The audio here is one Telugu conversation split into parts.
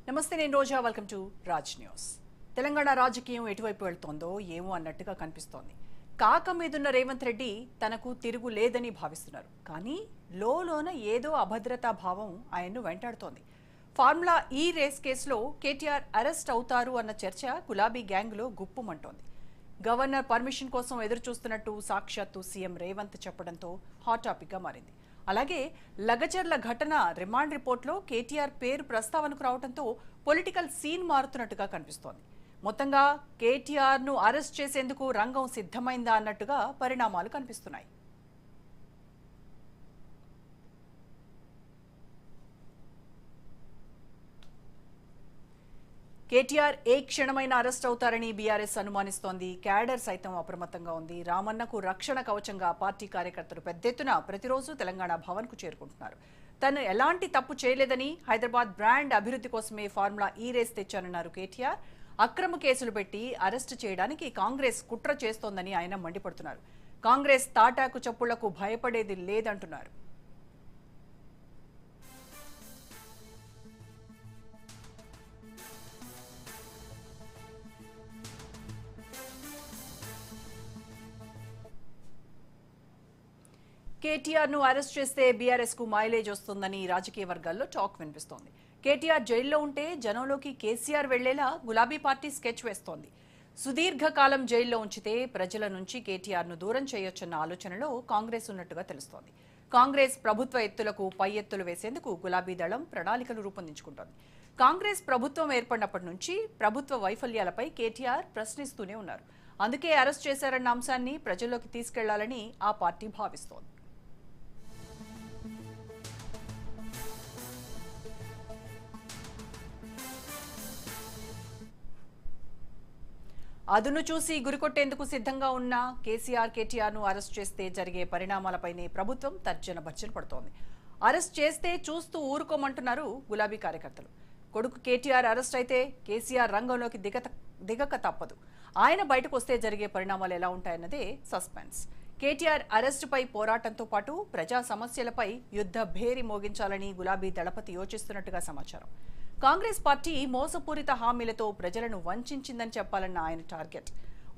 నమస్తే, నేను Roja. Welcome to Raj news. Telangana రాజకీయం ఎటువైపు వెళ్తోందో ఏమో అన్నట్టుగా కనిపిస్తోంది. కాక మీదున్న రేవంత్ రెడ్డి తనకు తిరుగు లేదని భావిస్తున్నారు. కానీ లోన ఏదో అభద్రతా భావం ఆయన్ను వెంటాడుతోంది. ఫార్ములా ఈ రేస్ కేసులో కేటీఆర్ అరెస్ట్ అవుతారు అన్న చర్చ గులాబీ గ్యాంగ్లో గుప్పుమంటోంది. గవర్నర్ పర్మిషన్ కోసం ఎదురు చూస్తున్నట్టు సాక్షాత్తు సీఎం రేవంత్ చెప్పడంతో హాట్ టాపిక్గా మారింది. అలాగే లగచర్ల ఘటన రిమాండ్ రిపోర్ట్లో కేటీఆర్ పేరు ప్రస్తావనకు రావడంతో పొలిటికల్ సీన్ మారుతున్నట్టుగా కనిపిస్తోంది. మొత్తంగా కేటీఆర్ను అరెస్ట్ చేసేందుకు రంగం సిద్ధమైందా అన్నట్టుగా పరిణామాలు కనిపిస్తున్నాయి. కేటీఆర్ ఏ క్షణమైన అరెస్ట్ అవుతారని బీఆర్ఎస్ అనుమానిస్తోంది. క్యాడర్ సైతం అప్రమత్తంగా ఉంది. రామన్నకు రక్షణ కవచంగా పార్టీ కార్యకర్తలు పెద్ద ఎత్తున ప్రతిరోజు తెలంగాణ భవన్కు చేరుకుంటున్నారు. తను ఎలాంటి తప్పు చేయలేదని, హైదరాబాద్ బ్రాండ్ అభివృద్ధి కోసమే ఫార్ములా ఈ రేస్ తెచ్చానన్నారు కేటీఆర్. అక్రమ కేసులు పెట్టి అరెస్టు చేయడానికి కాంగ్రెస్ కుట్ర చేస్తోందని ఆయన మండిపడుతున్నారు. కాంగ్రెస్ తాటాకు చప్పుళ్లకు భయపడేది లేదంటున్నారు. కేటీఆర్ను అరెస్ట్ చేస్తే బీఆర్ఎస్కు మైలేజ్ వస్తుందని రాజకీయ వర్గాల్లో టాక్ వినిపిస్తోంది. కేటీఆర్ జైల్లో ఉంటే జనంలోకి కేసీఆర్ వెళ్లేలా గులాబీ పార్టీ స్కెచ్ వేస్తోంది. సుదీర్ఘకాలం జైల్లో ఉంచితే ప్రజల నుంచి కేటీఆర్ను దూరం చేయొచ్చన్న ఆలోచనలో కాంగ్రెస్ ఉన్నట్టుగా తెలుస్తోంది. కాంగ్రెస్ ప్రభుత్వ ఎత్తులకు పై ఎత్తులు వేసేందుకు గులాబీ దళం ప్రణాళికలు రూపొందించుకుంటోంది. కాంగ్రెస్ ప్రభుత్వం ఏర్పడినప్పటి నుంచి ప్రభుత్వ వైఫల్యాలపై కేటీఆర్ ప్రశ్నిస్తూనే ఉన్నారు. అందుకే అరెస్ట్ చేశారన్న అంశాన్ని ప్రజల్లోకి తీసుకెళ్లాలని ఆ పార్టీ భావిస్తోంది. అదును చూసి గురికొట్టేందుకు సిద్ధంగా ఉన్న కేటీఆర్ను అరెస్ట్ చేస్తే జరిగే పరిణామాలపైనే ప్రభుత్వం తర్జన భర్జన పడుతోంది. అరెస్ట్ చేస్తే చూస్తూ ఊరుకోమంటున్నారు గులాబీ కార్యకర్తలు. కొడుకు కేటీఆర్ అరెస్ట్ అయితే కేసీఆర్ రంగంలోకి దిగక తప్పదు. ఆయన బయటకు వస్తే జరిగే పరిణామాలు ఎలా ఉంటాయన్నదే సస్పెన్స్. కేటీఆర్ అరెస్టుపై పోరాటంతో పాటు ప్రజా సమస్యలపై యుద్ధ భేరి మోగించాలని గులాబీ దళపతి యోచిస్తున్నట్టుగా సమాచారం. కాంగ్రెస్ పార్టీ మోసపూరిత హామీలతో ప్రజలను వంచిందని చెప్పాలన్న ఆయన టార్గెట్.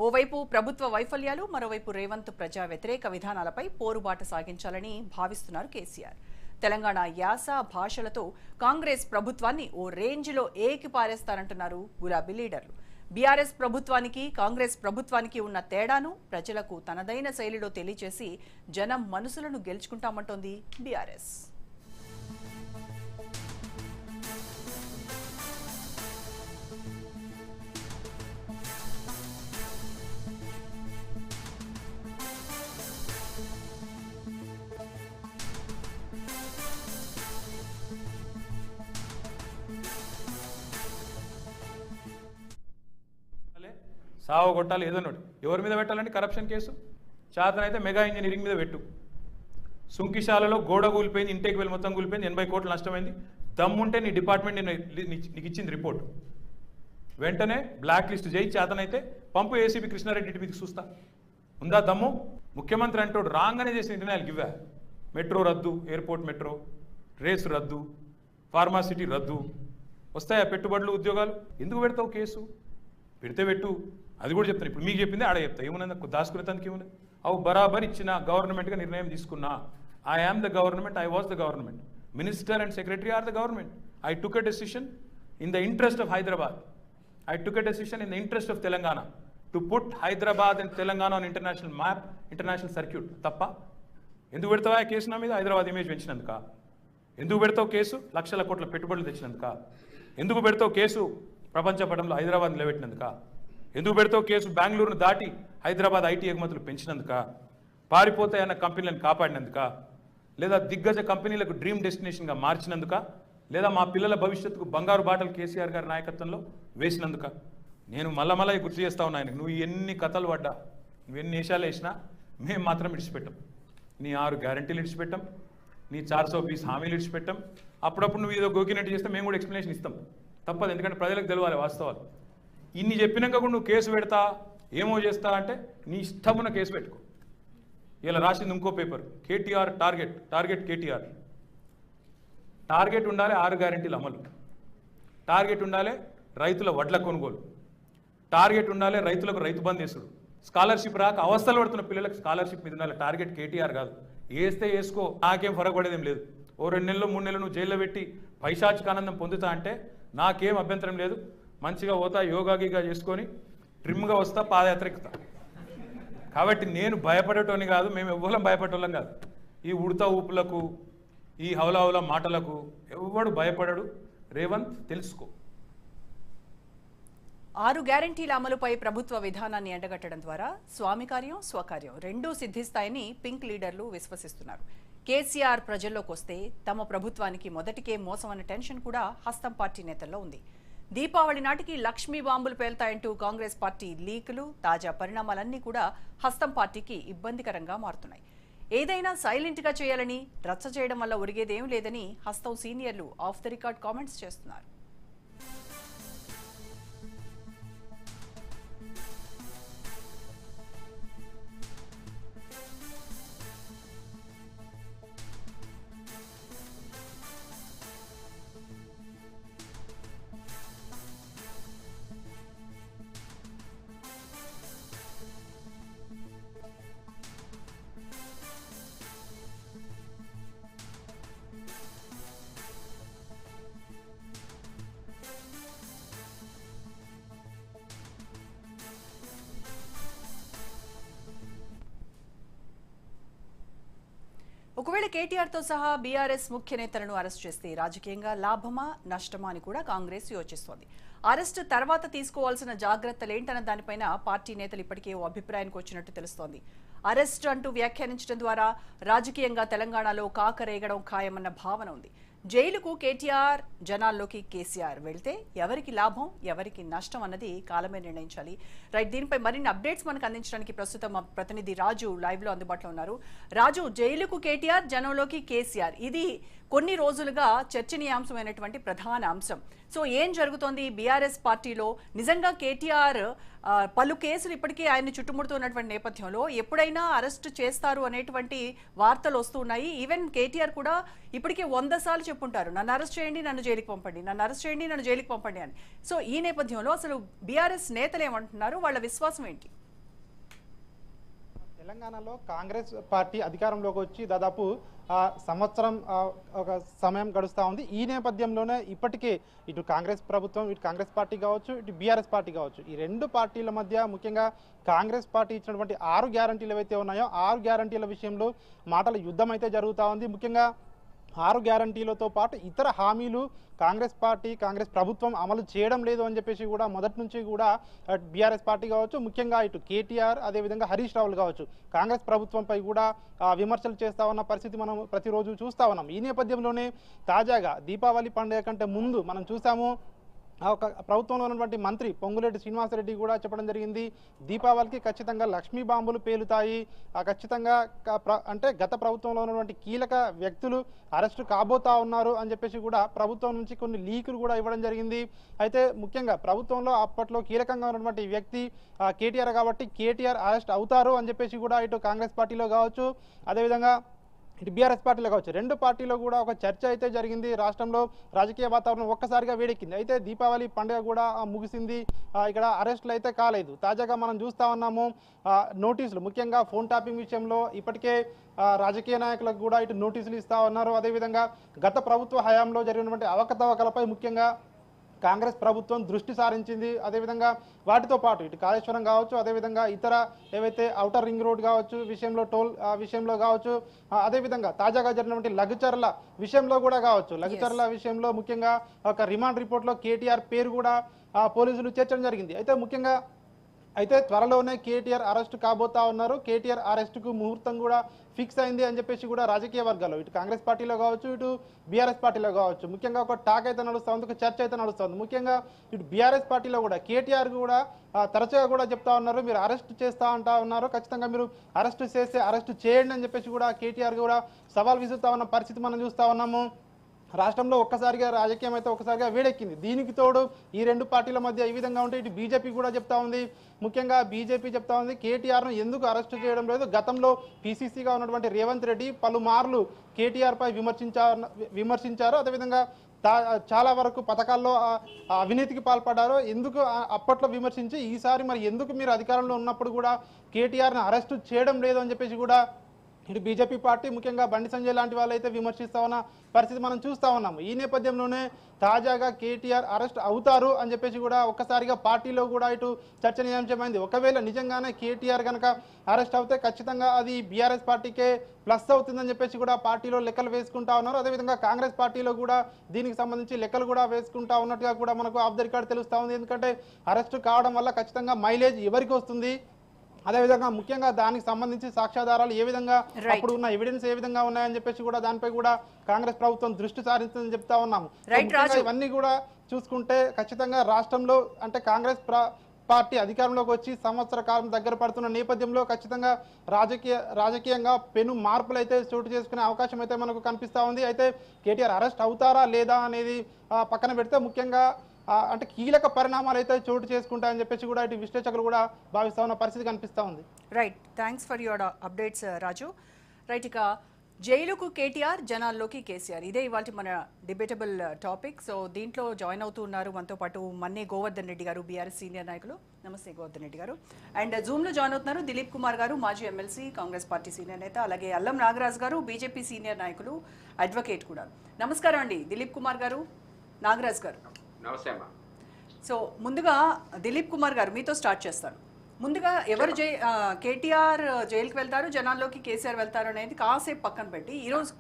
ఓవైపు ప్రభుత్వ వైఫల్యాలు, మరోవైపు రేవంత్ ప్రజా వ్యతిరేక విధానాలపై పోరుబాట సాగించాలని భావిస్తున్నారు కేసీఆర్. తెలంగాణ యాస భాషలతో కాంగ్రెస్ ప్రభుత్వాన్ని ఓ రేంజ్లో ఏకిపారేస్తారంటున్నారు గులాబీ లీడర్లు. బీఆర్ఎస్ ప్రభుత్వానికి కాంగ్రెస్ ప్రభుత్వానికి ఉన్న తేడాను ప్రజలకు తనదైన శైలిలో తెలియచేసి జనం మనసులను గెలుచుకుంటామంటోంది బీఆర్ఎస్. సావ కొట్టాలి ఏదన్నోటి. ఎవరి మీద పెట్టాలంటే కరప్షన్ కేసు, చేతనైతే మెగా ఇంజనీరింగ్ మీద పెట్టు. సుంకిశాలలో గోడ కూలిపోయింది, ఇంటేకి వెళ్ళి మొత్తం కూలిపోయింది, 80 కోట్లు నష్టమైంది. దమ్ముంటే నీ డిపార్ట్మెంట్ నీకు ఇచ్చింది రిపోర్ట్, వెంటనే బ్లాక్ లిస్ట్ చేయి. చేతనైతే పంపు ఏసీబీ కృష్ణారెడ్డి మీదకి చూస్తా. ఉందా దమ్ము? ముఖ్యమంత్రి అంటాడు రాగానే చేసిన నిర్ణయాలు ఇవ్వా. మెట్రో రద్దు, ఎయిర్పోర్ట్ మెట్రో, రేసు రద్దు, ఫార్మాసిటీ రద్దు. వస్తాయా పెట్టుబడులు, ఉద్యోగాలు? ఎందుకు పెడతావు కేసు? పెడితే పెట్టు. అది కూడా చెప్తాను. ఇప్పుడు మీకు చెప్పింది ఆడ చెప్తా. ఏమున్నది దాచుకునేందుకు ఏమున్నది? అవు బరాబర్ ఇచ్చిన గవర్నమెంట్గా నిర్ణయం తీసుకున్నా. I am the government, I was the government. Minister and secretary are the government. I took a decision in the interest of Hyderabad. I took a decision in the interest of Telangana to put Hyderabad and Telangana on international map, international circuit. తప్ప ఎందుకు పెడతావా కేసు నా మీద? హైదరాబాద్ ఇమేజ్ పెంచినందుక? ఎందుకు పెడతావు కేసు? లక్షల కోట్ల పెట్టుబడులు తెచ్చినందుక? ఎందుకు పెడతావు కేసు? ప్రపంచ పటంలో హైదరాబాద్ నిలబెట్టినందుక? ఎందుకు పెడతావు కేసు? బెంగళూరును దాటి హైదరాబాద్ ఐటీ ఎగుమతులు పెంచినందుక? పారిపోతాయన్న కంపెనీలను కాపాడినందుక? లేదా దిగ్గజ కంపెనీలకు డ్రీమ్ డెస్టినేషన్గా మార్చినందుక? లేదా మా పిల్లల భవిష్యత్తుకు బంగారు బాటలు కేసీఆర్ గారి నాయకత్వంలో వేసినందుక? నేను మళ్ళా గుర్తు చేస్తా ఉన్నా ఆయనకు, నువ్వు ఎన్ని కథలు పడ్డా, నువ్వు ఎన్ని వేషాలు వేసినా మేము మాత్రం ఇడిచిపెట్టాం. నీ 6 గ్యారంటీలు ఇడిచిపెట్టాం, నీ 420 హామీలు ఇడిచిపెట్టాం. అప్పుడప్పుడు నువ్వు ఏదో గోకినట్టు చేస్తే మేము కూడా ఎక్స్ప్లెనేషన్ ఇస్తాం. తప్పదు, ఎందుకంటే ప్రజలకు తెలియాలి వాస్తవాలు. ఇన్ని చెప్పినాక కూడా నువ్వు కేసు పెడతా, ఏమో చేస్తా అంటే నీ ఇష్టమున్న కేసు పెట్టుకో. ఇలా రాసింది ఇంకో paper, KTR target KTR. Target ఉండాలి 6 గ్యారెంటీల అమలు. టార్గెట్ ఉండాలి రైతుల వడ్ల కొనుగోలు, టార్గెట్ ఉండాలి రైతులకు రైతు బంధు వేసుడు, స్కాలర్షిప్ రాక అవస్థలు పడుతున్న పిల్లలకు స్కాలర్షిప్ మీద ఉండాలి. టార్గెట్ కేటీఆర్ కాదు. వేస్తే వేసుకో, నాకేం ఫరకపడేదేం లేదు. ఓ 2 నెలలు 3 నెలలు నువ్వు జైల్లో పెట్టి పైశాచిక ఆనందం పొందుతా అంటే నాకేం అభ్యంతరం లేదు. మంచిగా పోతా, యోగా గీగా చేసుకొని ట్రిమ్గా వస్తా, పాదయాత్ర ఎక్కుతా. కాబట్టి నేను భయపడేటోని కాదు, మేము ఎవ్వరం భయపడేటోళ్ళం కాదు. ఈ ఉడత ఊపులకు, ఈ హౌలా హౌలా మాటలకు ఎవ్వడు భయపడడు. రేవంత్ తెలుసుకో. 6 గ్యారంటీల అమలుపై ప్రభుత్వ విధానాన్ని ఎండగట్టడం ద్వారా స్వామి కార్యం స్వకార్యం రెండూ సిద్ధిస్తాయని పింక్ లీడర్లు విశ్వసిస్తున్నారు. కేసీఆర్ ప్రజల్లోకి వస్తే తమ ప్రభుత్వానికి మొదటికే మోసం అన్న టెన్షన్ కూడా హస్తం పార్టీ నేతల్లో ఉంది. దీపావళి నాటికి లక్ష్మీ బాంబులు పేల్తాయంటూ కాంగ్రెస్ పార్టీ లీకులు, తాజా పరిణామాలన్నీ కూడా హస్తం పార్టీకి ఇబ్బందికరంగా మారుతున్నాయి. ఏదైనా సైలెంట్గా చేయాలని, రచ్చ చేయడం వల్ల ఒరిగేదేం లేదని హస్తం సీనియర్లు ఆఫ్ ద రికార్డ్ కామెంట్స్ చేస్తున్నారు. ఒకవేళ కేటీఆర్తో సహా బీఆర్ఎస్ ముఖ్య నేతలను అరెస్ట్ చేస్తే రాజకీయంగా లాభమా నష్టమా అని కూడా కాంగ్రెస్ యోచిస్తోంది. అరెస్టు తర్వాత తీసుకోవాల్సిన జాగ్రత్తలేంటన్న దానిపైన పార్టీ నేతలు ఇప్పటికే ఓ అభిప్రాయానికి వచ్చినట్టు తెలుస్తోంది. అరెస్ట్ అంటూ వ్యాఖ్యానించడం ద్వారా రాజకీయంగా తెలంగాణలో కాకరేగడం ఖాయమన్న భావన ఉంది. జైలుకు కేటీఆర్, జనాల్లోకి కేసీఆర్ వెళ్తే ఎవరికి లాభం, ఎవరికి నష్టం అన్నది కాలమే నిర్ణయించాలి. రైట్, దీనిపై మరిన్ని అప్డేట్స్ మనకు అందించడానికి ప్రస్తుతం మా ప్రతినిధి రాజు లైవ్ లో అందుబాటులో ఉన్నారు. రాజు, జైలుకు కేటీఆర్, జనంలోకి కేసీఆర్, ఇది కొన్ని రోజులుగా చర్చనీయాంశమైనటువంటి ప్రధాన అంశం. సో ఏం జరుగుతోంది బీఆర్ఎస్ పార్టీలో? నిజంగా కేటీఆర్ పలు కేసులు ఇప్పటికీ ఆయన్ని చుట్టుముడుతున్నటువంటి నేపథ్యంలో ఎప్పుడైనా అరెస్ట్ చేస్తారు అనేటువంటి వార్తలు వస్తున్నాయి. ఈవెన్ కేటీఆర్ కూడా ఇప్పటికే 100 సార్లు చెప్పుంటారు, నన్ను అరెస్ట్ చేయండి, నన్ను జైలుకి పంపండి, నన్ను అరెస్ట్ చేయండి, నన్ను జైలుకి పంపండి అని. సో ఈ నేపథ్యంలో అసలు బీఆర్ఎస్ నేతలు ఏమంటున్నారు, వాళ్ళ విశ్వాసం ఏంటి? తెలంగాణలో కాంగ్రెస్ పార్టీ అధికారంలోకి వచ్చి దాదాపు సంవత్సరం ఒక సమయం గడుస్తూ ఉంది. ఈ నేపథ్యంలోనే ఇప్పటికే ఇటు కాంగ్రెస్ ప్రభుత్వం, ఇటు కాంగ్రెస్ పార్టీ కావచ్చు, ఇటు బీఆర్ఎస్ పార్టీ కావచ్చు, ఈ రెండు పార్టీల మధ్య ముఖ్యంగా కాంగ్రెస్ పార్టీ ఇచ్చినటువంటి 6 గ్యారంటీలు ఏవైతే ఉన్నాయో 6 గ్యారంటీల విషయంలో మాటల యుద్ధం అయితే జరుగుతూ ఉంది. ముఖ్యంగా 6 గ్యారంటీలతో పాటు ఇతర హామీలు కాంగ్రెస్ పార్టీ, కాంగ్రెస్ ప్రభుత్వం అమలు చేయడం లేదు అని చెప్పేసి కూడా మొదటి నుంచి కూడా బీఆర్ఎస్ పార్టీ కావచ్చు, ముఖ్యంగా ఇటు కేటీఆర్, అదేవిధంగా హరీష్ రావులు కావచ్చు, కాంగ్రెస్ ప్రభుత్వంపై కూడా విమర్శలు చేస్తా ఉన్న పరిస్థితి మనం ప్రతిరోజు చూస్తూ ఉన్నాం. ఈ నేపథ్యంలోనే తాజాగా దీపావళి పండుగ కంటే ముందు మనం చూసాము, ఒక ప్రభుత్వంలో ఉన్నటువంటి మంత్రి పొంగులేటి శ్రీనివాసరెడ్డి కూడా చెప్పడం జరిగింది, దీపావళికి ఖచ్చితంగా లక్ష్మీ బాంబులు పేలుతాయి, ఖచ్చితంగా అంటే గత ప్రభుత్వంలో ఉన్నటువంటి కీలక వ్యక్తులు అరెస్టు కాబోతా ఉన్నారు అని చెప్పేసి కూడా ప్రభుత్వం నుంచి కొన్ని లీకులు కూడా ఇవ్వడం జరిగింది. అయితే ముఖ్యంగా ప్రభుత్వంలో అప్పట్లో కీలకంగా ఉన్నటువంటి వ్యక్తి కేటీఆర్ కాబట్టి కేటీఆర్ అరెస్ట్ అవుతారు అని చెప్పేసి కూడా ఇటు కాంగ్రెస్ పార్టీలో కావచ్చు, అదేవిధంగా ఇటు బీఆర్ఎస్ పార్టీలో కావచ్చు, రెండు పార్టీలో కూడా ఒక చర్చ అయితే జరిగింది. రాష్ట్రంలో రాజకీయ వాతావరణం ఒక్కసారిగా వేడెక్కింది. అయితే దీపావళి పండుగ కూడా ముగిసింది, ఇక్కడ అరెస్టులు అయితే కాలేదు. తాజాగా మనం చూస్తూ ఉన్నాము నోటీసులు, ముఖ్యంగా ఫోన్ ట్యాపింగ్ విషయంలో ఇప్పటికే రాజకీయ నాయకులకు కూడా ఇటు నోటీసులు ఇస్తూ ఉన్నారు. అదేవిధంగా గత ప్రభుత్వ హయాంలో జరిగినటువంటి అవకతవకలపై ముఖ్యంగా కాంగ్రెస్ ప్రభుత్వం దృష్టి సారించింది. అదేవిధంగా వాటితో పాటు ఇటు కాళేశ్వరం కావచ్చు, అదేవిధంగా ఇతర ఏవైతే ఔటర్ రింగ్ రోడ్ కావచ్చు విషయంలో, టోల్ విషయంలో కావచ్చు, అదేవిధంగా తాజాగా జరిగినటువంటి లఘుచర్ల విషయంలో కూడా కావచ్చు, లఘుచర్ల విషయంలో ముఖ్యంగా ఒక రిమాండ్ రిపోర్ట్లో కేటీఆర్ పేరు కూడా పోలీసులు చేర్చడం జరిగింది. అయితే త్వరలోనే కేటీఆర్ అరెస్ట్ కాబోతా ఉన్నారు. కేటీఆర్ అరెస్టుకు ముహూర్తం కూడా ఫిక్స్ అయింది అని చెప్పేసి కూడా రాజకీయ వర్గాల్లో ఇటు కాంగ్రెస్ పార్టీలో కావచ్చు, ఇటు బీఆర్ఎస్ పార్టీలో కావచ్చు ముఖ్యంగా ఒక టాక్ అయితే నడుస్తుంది, ఒక చర్చ అయితే నడుస్తుంది. ముఖ్యంగా ఇటు బీఆర్ఎస్ పార్టీలో కూడా కేటీఆర్ కూడా తరచుగా కూడా చెప్తా ఉన్నారు, మీరు అరెస్ట్ చేస్తా అంటా ఉన్నారు, ఖచ్చితంగా మీరు అరెస్ట్ చేస్తే అరెస్ట్ చేయండి అని చెప్పేసి కూడా కేటీఆర్ కూడా సవాల్ విసురుతా ఉన్న పరిస్థితి మనం చూస్తూ ఉన్నాము. రాష్ట్రంలో ఒక్కసారిగా రాజకీయం అయితే ఒక్కసారిగా వేడెక్కింది. దీనికి తోడు ఈ రెండు పార్టీల మధ్య ఈ విధంగా ఉంటే ఇటు బీజేపీ కూడా చెప్తా ఉంది, ముఖ్యంగా బీజేపీ చెప్తా ఉంది కేటీఆర్ను ఎందుకు అరెస్ట్ చేయడం లేదు. గతంలో పీసీసీగా ఉన్నటువంటి రేవంత్ రెడ్డి పలుమార్లు కేటీఆర్పై విమర్శించారు. అదేవిధంగా చాలా వరకు పథకాల్లో అవినీతికి పాల్పడ్డారో ఎందుకు అప్పట్లో విమర్శించి ఈసారి మరి ఎందుకు మీరు అధికారంలో ఉన్నప్పుడు కూడా కేటీఆర్ని అరెస్టు చేయడం లేదు అని చెప్పేసి కూడా ఇటు బీజేపీ పార్టీ ముఖ్యంగా బండి సంజయ్ లాంటి వాళ్ళు అయితే విమర్శిస్తా ఉన్న పరిస్థితి మనం చూస్తూ ఉన్నాము. ఈ నేపథ్యంలోనే తాజాగా కేటీఆర్ అరెస్ట్ అవుతారు అని చెప్పేసి కూడా ఒక్కసారిగా పార్టీలో కూడా ఇటు చర్చనీయాంశమైంది. ఒకవేళ నిజంగానే కేటీఆర్ కనుక అరెస్ట్ అవుతే ఖచ్చితంగా అది బీఆర్ఎస్ పార్టీకే ప్లస్ అవుతుందని చెప్పేసి కూడా పార్టీలో లెక్కలు వేసుకుంటా ఉన్నారు. అదేవిధంగా కాంగ్రెస్ పార్టీలో కూడా దీనికి సంబంధించి లెక్కలు కూడా వేసుకుంటా ఉన్నట్టుగా కూడా మనకు ఆఫ్ ద రికార్డ్ తెలుస్తూ ఉంది. ఎందుకంటే అరెస్ట్ కావడం వల్ల ఖచ్చితంగా మైలేజ్ ఎవరికి వస్తుంది, అదేవిధంగా ముఖ్యంగా దానికి సంబంధించి సాక్ష్యాధారాలు ఏ విధంగా అప్పుడు ఉన్న ఎవిడెన్స్ ఏ విధంగా ఉన్నాయని చెప్పేసి కూడా దానిపై కూడా కాంగ్రెస్ ప్రభుత్వం దృష్టి సారించిందని చెప్తా ఉన్నాము. ఇవన్నీ కూడా చూసుకుంటే ఖచ్చితంగా రాష్ట్రంలో అంటే కాంగ్రెస్ పార్టీ అధికారంలోకి వచ్చి సంవత్సర కాలం దగ్గర పడుతున్న నేపథ్యంలో ఖచ్చితంగా రాజకీయంగా పెను మార్పులు అయితే చోటు చేసుకునే అవకాశం అయితే మనకు కనిపిస్తూ ఉంది. అయితే కేటీఆర్ అరెస్ట్ అవుతారా లేదా అనేది పక్కన పెడితే ముఖ్యంగా అంటే కీలక పరిణామాలు అయితే చోటు చేసుకుంటాయని చెప్పేసి కూడా ఇటు విశ్లేషకులు కూడా భావిస్తా ఉన్న పరిస్థితి కనిపిస్తూ ఉంది. Right, thanks for your updates Raju. Right, ఇక జైలుకు కేటీఆర్, జనాల్లోకి కేసీఆర్, ఇదే ఇవాళ మన డిబేటబుల్ టాపిక్. సో దీంట్లో జాయిన్ అవుతూ ఉన్నారు మనతో పాటు మన్నే గోవర్ధన్ రెడ్డి గారు, బీఆర్ఎస్ సీనియర్ నాయకులు. నమస్తే గోవర్ధన్ రెడ్డి గారు. అండ్ జూమ్లో జాయిన్ అవుతున్నారు దిలీప్ కుమార్ గారు, మాజీ ఎమ్మెల్సీ, కాంగ్రెస్ పార్టీ సీనియర్ నేత. అలాగే అల్లం నాగరాజ్ గారు, బీజేపీ సీనియర్ నాయకులు, అడ్వకేట్ కూడా. నమస్కారం అండి దిలీప్ కుమార్ గారు, నాగరాజ్ గారు. నమస్తే అమ్మా. సో ముందుగా దిలీప్ కుమార్ గారు మీతో స్టార్ట్ చేస్తాను. ముందుగా ఎవరు కేటీఆర్ జైలుకి వెళ్తారు, జనాల్లోకి కేసీఆర్ వెళ్తారు అనేది కాసేపు పక్కన పెట్టి ఈరోజు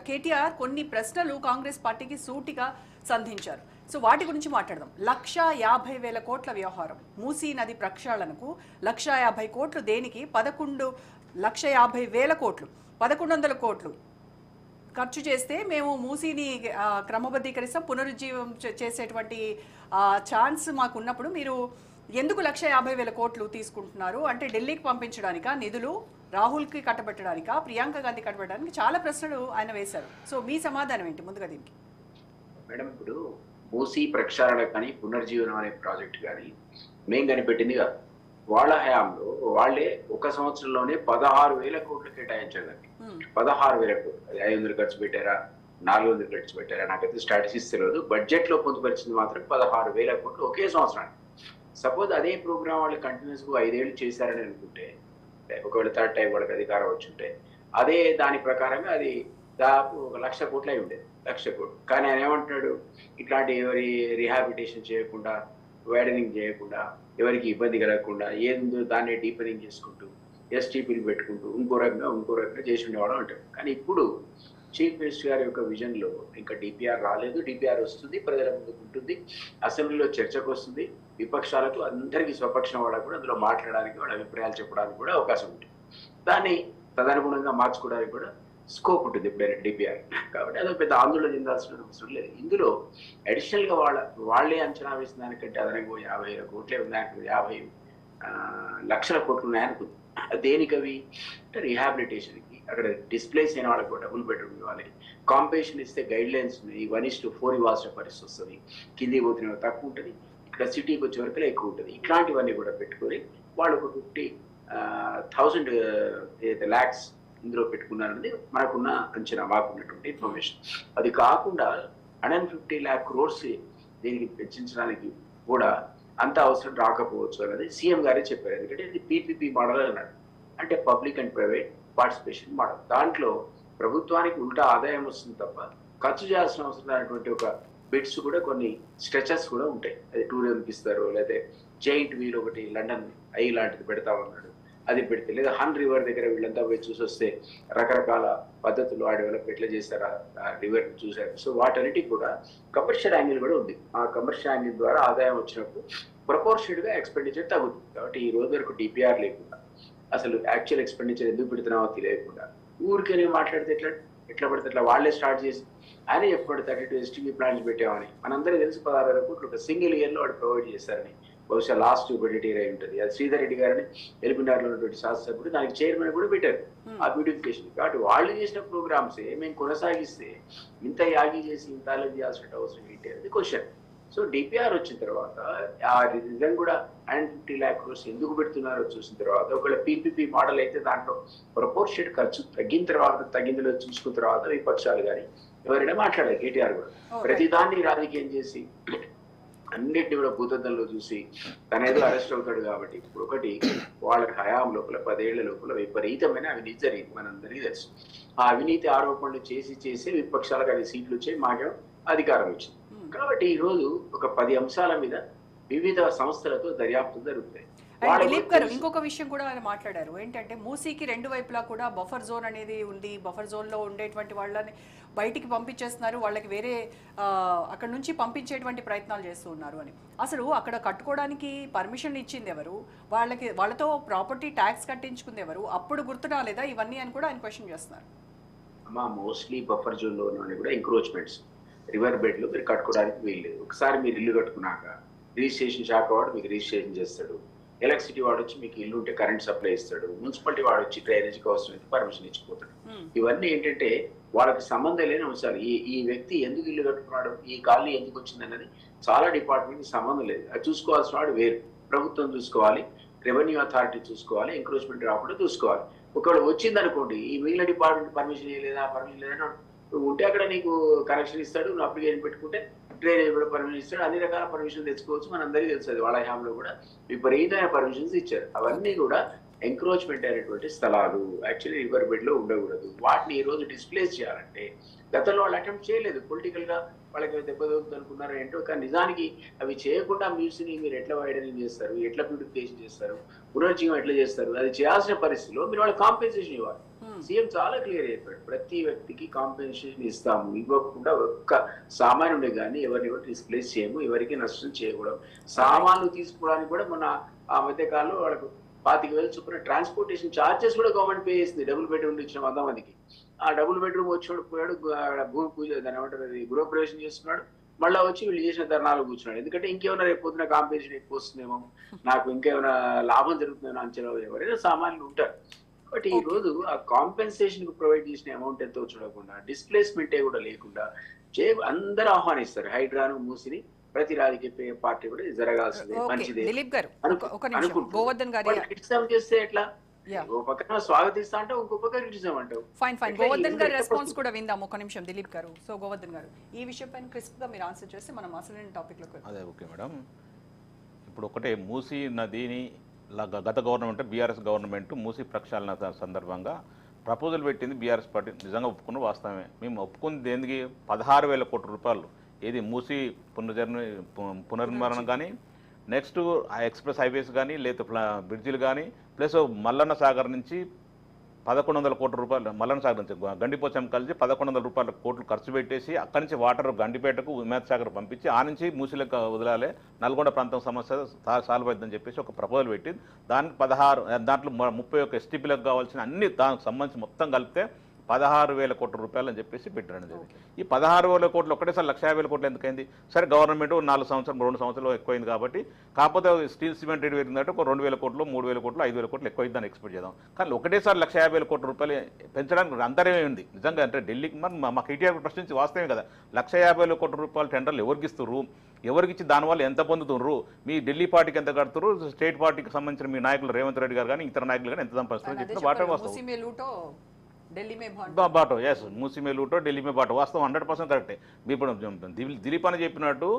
కేటీఆర్ కొన్ని ప్రశ్నలు కాంగ్రెస్ పార్టీకి సూటిగా సంధించారు. సో వాటి గురించి మాట్లాడదాం. 1,50,000 కోట్ల వ్యవహారం, మూసీ నది ప్రక్షాళనకు 1,50,000 కోట్లు, దేనికి 11,50,000 కోట్లు, 1,100 కోట్లు ఖర్చు చేస్తే మేము మూసీని క్రమబద్ధీకరిస్తాం, పునరుజ్జీవం చేసేటువంటి ఛాన్స్ మాకు ఉన్నప్పుడు మీరు ఎందుకు 1,50,000 కోట్లు తీసుకుంటున్నారు? అంటే ఢిల్లీకి పంపించడానికా, నిధులు రాహుల్కి కట్టబెట్టడానికా, ప్రియాంక గాంధీ కట్టబెట్టడానికి చాలా ప్రశ్నలు ఆయన వేశారు. సో మీ సమాధానం ఏంటి ముందుగా దీనికి? మేడం, ఇప్పుడు మూసీ ప్రక్షాళన కానీ పునర్జీవనం అనే ప్రాజెక్ట్ కానీ మేము కనిపెట్టింది కాదు. వాళ్ళ హయాంలో వాళ్ళే ఒక సంవత్సరంలోనే 16,000 కోట్లు కేటాయించారు. 16,000 కోట్లు. 500 ఖర్చు పెట్టారా, 400 ఖర్చు పెట్టారా నాకైతే స్టాటిస్టిక్స్ తెలియదు. బడ్జెట్ లో పొందుపరిచింది మాత్రం 16,000 కోట్లు ఒకే సంవత్సరానికి. సపోజ్ అదే ప్రోగ్రామ్ వాళ్ళు కంటిన్యూస్ గా 5 ఏళ్ళు చేశారని అనుకుంటే, ఒకవేళ థర్డ్ టైం వాళ్ళకి అధికారం వచ్చుంటే అదే దాని ప్రకారమే అది దాదాపు 1,00,000 కోట్లు అయి ఉండేది. 1,00,000 కోట్లు. కానీ ఆయన ఏమంటున్నాడు, ఇట్లాంటి ఎవరి రిహాబిలిటేషన్ చేయకుండా, వైడనింగ్ చేయకుండా, ఎవరికి ఇబ్బంది కలగకుండా ఏందో దాన్ని డీపనింగ్ చేసుకుంటూ ఎస్టీపీలు పెట్టుకుంటూ ఇంకో రకంగా చేసి ఉండేవాడు అంటాడు. కానీ ఇప్పుడు చీఫ్ మినిస్టర్ గారి యొక్క విజన్లో ఇంకా డిపిఆర్ రాలేదు, డిపిఆర్ వస్తుంది, ప్రజల ముందుకు ఉంటుంది, అసెంబ్లీలో చర్చకు వస్తుంది, విపక్షాలకు అందరికీ స్వపక్షం వాళ్ళకు కూడా అందులో మాట్లాడడానికి, వాళ్ళ అభిప్రాయాలు చెప్పడానికి కూడా అవకాశం ఉంటుంది. దాన్ని తదనుగుణంగా మార్చుకోవడానికి కూడా స్కోప్ ఉంటుంది ఎప్పుడైనా డిపిఆర్. కాబట్టి అదో పెద్ద ఆందోళన చెందాల్సిన అవసరం లేదు. ఇందులో అడిషనల్గా వాళ్ళే అంచనా వేసిన దానికంటే అదనంగా 50,000 కోట్లే ఉన్నాయనుకుంది, 50 లక్షల కోట్లు ఉన్నాయనుకుంది. దేనికవి అంటే రిహాబిలిటేషన్కి, అక్కడ డిస్ప్లేస్ అయిన వాళ్ళకి కూడా డబుల్ బెడ్రూమ్ ఇవ్వాలి, కాంపిటీషన్ ఇస్తే గైడ్ లైన్స్ ఉన్నాయి, 1:4 ఇవ్వాల్సిన పరిస్థితి వస్తుంది, కింది పోతున్న తక్కువ ఉంటుంది, ఇక్కడ సిటీకి వచ్చే వరకు ఎక్కువ ఉంటుంది. ఇట్లాంటివన్నీ కూడా పెట్టుకొని వాళ్ళు ఒక 50,000 lakhs ఇందులో పెట్టుకున్నారనేది మనకున్న అంచనా, మాకున్నటువంటి ఇన్ఫర్మేషన్. అది కాకుండా 150 lakh crores దీనికి పెంచడానికి కూడా అంత అవసరం రాకపోవచ్చు అన్నది సీఎం గారే చెప్పారు. ఎందుకంటే ఇది పీపీపీ మోడల్ అన్నాడు, అంటే public and private participation model. దాంట్లో ప్రభుత్వానికి ఉల్టా ఆదాయం వస్తుంది తప్ప ఖర్చు చేయాల్సిన అవసరం లేనటువంటి ఒక బిట్స్ కూడా, కొన్ని స్ట్రెచెస్ కూడా ఉంటాయి. అది టూరిజంకి ఇస్తారు, లేకపోతే జైంట్ వీల్ ఒకటి లండన్ ఐ లాంటిది పెడతామన్నాడు, అది పెడితే, లేదా హన్ రివర్ దగ్గర వీళ్ళంతా పోయి చూసి వస్తే రకరకాల పద్ధతులు ఆ డెవలప్ ఎట్లా చేస్తారా రివర్ చూశారు. సో వాటన్నిటికి కూడా కమర్షియల్ యాంగిల్ కూడా ఉంది. ఆ కమర్షియల్ యాంగిల్ ద్వారా ఆదాయం వచ్చినప్పుడు ప్రపోర్షనెట్గా ఎక్స్పెండిచర్ తగ్గుతుంది. కాబట్టి ఈ రోజు వరకు డిపిఆర్ లేకుండా, అసలు యాక్చువల్ ఎక్స్పెండిచర్ ఎందుకు పెడుతున్నామో తెలియకుండా ఊరికే మాట్లాడితే ఎట్లా పడితే అట్లా వాళ్ళే స్టార్ట్ చేసి ఆయన ఎప్పుడు 32 STP ప్లాంట్స్ పెట్టామని మనందరికీ తెలుసు. 16,000 కోట్లు ఒక సింగిల్ ఇయర్లో వాడు ప్రొవైడ్ చేస్తారని. బహుశా లాస్ట్ బడ్జెట్ అయి ఉంటుంది. అది శ్రీధర్ రెడ్డి గారిని ఎల్బినార్లో ఉన్నటువంటి శాసనసభ్యుడు దానికి చైర్మన్ కూడా పెట్టారు ఆ బ్యూటిఫికేషన్. కాబట్టి వాళ్ళు చేసిన ప్రోగ్రామ్సే మేము కొనసాగిస్తే ఇంత యాగి చేసి ఇంత అలర్జీ చేయాల్సిన అవసరం ఏంటి అనేది క్వశ్చన్. సో డిపిఆర్ వచ్చిన తర్వాత ఆ రిజన్ కూడా 150 lakh crores ఎందుకు పెడుతున్నారో చూసిన తర్వాత, ఒకవేళ పీపీపీ మోడల్ అయితే దాంట్లో ప్రపోర్షనేట్ ఖర్చు తగ్గిందిలో చూసుకున్న తర్వాత విపక్షాలు కానీ ఎవరైనా మాట్లాడారు కేటీఆర్ కూడా. ప్రతిదాన్ని రాజకీయం చేసి అన్నిటిని కూడా భూతద్దంలో చూసి తనేదో అరెస్ట్ అవుతాడు కాబట్టి ఇప్పుడు ఒకటి వాళ్ళ హయాం లోపల 10 ఏళ్ల లోపల విపరీతమైన అవినీతి జరిగింది, మనందరికీ తెలుసు. ఆ అవినీతి ఆరోపణలు చేసి విపక్షాలకు అది సీట్లు వచ్చి మాకేమో అధికారం వచ్చింది. కాబట్టి ఈ రోజు ఒక 10 అంశాల మీద వివిధ సంస్థలతో దర్యాప్తు జరుగుతాయి. దిలీప్ గారు ఇంకొక విషయం కూడా ఆయన మాట్లాడారు, ఏంటంటే మూసీకి 2 వైపులా కూడా బఫర్ జోన్ అనేది ఉంది, బఫర్ జోన్ లో ఉండేటువంటి వాళ్ళని బయటికి పంపించేస్తున్నారు, వాళ్ళకి వేరే అక్కడ నుంచి పంపించేటువంటి ప్రయత్నాలు చేస్తూ ఉన్నారు అని. అసలు అక్కడ కట్టుకోవడానికి పర్మిషన్ ఇచ్చింది ఎవరు, వాళ్ళతో ప్రాపర్టీ ట్యాక్స్ కట్టించుకుంది ఎవరు, అప్పుడు గుర్తు రాలేదా ఇవన్నీ అని కూడా ఆయన క్వశ్చన్ చేస్తున్నారు. అమ్మా మోస్ట్లీ బఫర్ జోన్ లో కూడా ఎంక్రోచ్మెంట్స్, రివర్ బెడ్ లో మీరు కట్టుకోవడానికి వీల్లేదు. ఒకసారి మీరు ఇల్లు కట్టుకున్నాక రిజిస్ట్రేషన్ శాఖ వాడు మీకు రిజిస్ట్రేషన్ చేస్తాడు, ఎలక్ట్రిసిటీ వాడు వచ్చి మీకు ఇల్లు ఉంటే కరెంట్ సప్లై ఇస్తాడు, మున్సిపాలిటీ వాడు వచ్చి డ్రైనేజ్కి అవసరం అయితే పర్మిషన్ ఇచ్చిపోతాడు. ఇవన్నీ ఏంటంటే వాళ్ళకి సంబంధం లేని అంశాలు. ఈ వ్యక్తి ఎందుకు ఇల్లు కట్టుకున్నాడు, ఈ కాలనీ ఎందుకు వచ్చింది అన్నది చాలా డిపార్ట్మెంట్కి సంబంధం లేదు. అది చూసుకోవాల్సిన వాడు వేరు, ప్రభుత్వం చూసుకోవాలి, రెవెన్యూ అథారిటీ చూసుకోవాలి, ఎంక్రోచ్మెంట్ రాకుండా చూసుకోవాలి. ఒకవేళ వచ్చింది అనుకోండి, ఈ మిగిలిన డిపార్ట్మెంట్ పర్మిషన్ లేదని ఉంటే అక్కడ నీకు కనెక్షన్ ఇస్తాడు, నువ్వు అప్లికేషన్ పెట్టుకుంటే డ్రైనేజ్ కూడా పర్మిషన్ ఇస్తాడు, అన్ని రకాల పర్మిషన్ తెచ్చుకోవచ్చు. మనందరికీ తెలుస్తుంది వాళ్ళ హయాంలో కూడా విపరీతమైన పర్మిషన్స్ ఇచ్చారు. అవన్నీ కూడా ఎంక్రోచ్మెంట్ అయినటువంటి స్థలాలు, యాక్చువల్లీ రివర్ బెడ్ లో ఉండకూడదు. వాటిని ఈ రోజు డిస్ప్లేస్ చేయాలంటే గతంలో వాళ్ళు అటెంప్ట్ చేయలేదు, పొలిటికల్ గా వాళ్ళకి దెబ్బతోగుతుంది అనుకున్నారో ఏంటో. కానీ నిజానికి అవి చేయకుండా మ్యూజియంని మీరు ఎట్లా వైడనింగ్ చేస్తారు, ఎట్లా బ్యూటిఫికేషన్ చేస్తారు, పునర్జీవం ఎట్లా చేస్తారు, అది చేయాల్సిన పరిస్థితిలో మీరు వాళ్ళకి కాంపెన్సేషన్ ఇవ్వాలి. సీఎం చాలా క్లియర్ అయిపోయాడు, ప్రతి వ్యక్తికి కాంపెన్సేషన్ ఇస్తాము, ఇవ్వకుండా ఒక్క సామాన్యుడే కానీ ఎవరిని కూడా డిస్ప్లేస్ చేయము, ఎవరికి నష్టం చేయకూడదు. సామాన్లు తీసుకోవడానికి కూడా మన ఆ మధ్య కాలంలో వాళ్ళకు 25,000 చొప్పున ట్రాన్స్పోర్టేషన్ ఛార్జెస్ కూడా గవర్నమెంట్ పే చేసింది. డబుల్ బెడ్రూమ్ ఇచ్చిన 100 మందికి. ఆ డబుల్ బెడ్రూమ్ వచ్చాడు, పోయాడు, భూమి పూజ దాని ఏమంటారు గృహప్రవేశం చేస్తున్నాడు, మళ్ళీ వచ్చి వీళ్ళు చేసిన ధర్నాలు కూర్చున్నాడు. ఎందుకంటే ఇంకేమైనా రేపు పొద్దున కాంపెన్సేషన్ ఎక్కువ వస్తుందేమో, నాకు ఇంకేమైనా లాభం జరుగుతుందేమో అంచనా ఎవరైనా సామాన్యులు ఉంటారు. బట్ ఈ రోజు ఆ కాంపెన్సేషన్ కు ప్రొవైడ్ చేసిన అమౌంట్ ఎంతో చూడకుండా, డిస్ప్లేస్మెంటే కూడా లేకుండా అందరూ ఆహ్వానిస్తారు. హైడ్రాను మూసిని ప్రతి రాజకీయ పార్టీ కూడా జరగాల్సిందే, మంచిదే క్రిటిసిజం చేస్తే ఎట్లా? ఓ పక్కన స్వాగతిస్తా అంటే ఇంకో పక్క క్రిటిసిజం అంటావు. ఫైన్ గోవర్ధన్ గారి రెస్పాన్స్ కూడా విందాం ఒక నిమిషం దిలీప్ గారు. సో గోవర్ధన్ గారు ఈ విషయం పైన క్రిస్ప్ గా మీరు ఆన్సర్ చేస్తే మనం అసలు టాపిక్ లోకి వెళ్దాం. అదే ఓకే మేడం. ఇప్పుడు ఒకటే మూసీ నదిని గత గవర్నమెంట్ బీఆర్ఎస్ గవర్నమెంట్ మూసీ ప్రక్షాళన సందర్భంగా ప్రపోజల్ పెట్టింది బీఆర్ఎస్ పార్టీ. నిజంగా ఒప్పుకున్న వాస్తవమే. మేము ఒప్పుకుంది ఎందుకు 16,000 కోట్ల రూపాయలు, ఏది మూసీ పునర్నిర్మాణం కానీ, నెక్స్ట్ ఆ ఎక్స్ప్రెస్ హైవేస్ కానీ, లేదా బ్రిడ్జిలు కానీ, ప్లస్ మల్లన్న సాగర్ నుంచి 1,100 కోట్ల రూపాయలు, మల్లన్న సాగర్ నుంచి గండిపోచం కలిసి 1,100 కోట్లు ఖర్చు పెట్టేసి అక్కడి నుంచి వాటర్ గండిపేటకు ఉమేద్ సాగర్ పంపించి ఆ నుంచి మూసీలకు వదలాలి, నల్గొండ ప్రాంతం సమస్య సాల్వ్ అవుతుందని చెప్పేసి ఒక ప్రపోజల్ పెట్టి దానికి 16 దాంట్లో 31 ఎస్టీపీలకు కావాల్సిన అన్ని దానికి సంబంధించి మొత్తం కలిపితే 16,000 కోట్ల రూపాయలు అని చెప్పేసి పెట్టారు. ఈ 16,000 కోట్లు ఒకటేసారి 1,50,000 కోట్లు ఎందుకైంది? సరే గవర్నమెంట్ 2 సంవత్సరాలు ఎక్కువైంది కాబట్టి, కాకపోతే స్టీల్ సిమెంట్ రేట్ పెరిగిందంటే ఒక 2,000 కోట్లు 3,000 కోట్లు 5,000 కోట్లు ఎక్కువైంది దాన్ని ఎక్స్పెక్ట్ చేద్దాం. కానీ ఒకటేసారి 1,50,000 కోట్ల రూపాయలు పెంచడానికి అంతరే ఉంది నిజంగా. అంటే ఢిల్లీకి మాకు కేటీఆర్ ప్రశ్నించి వాస్తవమే కదా, 1,50,000 కోట్ల రూపాయలు టెండర్లు ఎవరికి ఇస్తున్నారు, ఎవరికి ఇచ్చి దానివల్ల ఎంత పొందుతున్నారు, మీ ఢిల్లీ పార్టీకి ఎంత కడుతున్నారు, స్టేట్ పార్టీకి సంబంధించిన మీ నాయకులు రేవంత్ రెడ్డి గారు కానీ ఇతర నాయకులు కానీ ఎంత సంపాదిస్తున్నారు చెప్పిన వాటర్ వాస్తవం. బాటో ఎస్ మూసీ మే లూటో ఢిల్లీ మే బాటో వాస్తవం 100% కరెక్టే. ఇప్పుడు దిలీప్ అని చెప్పినట్టు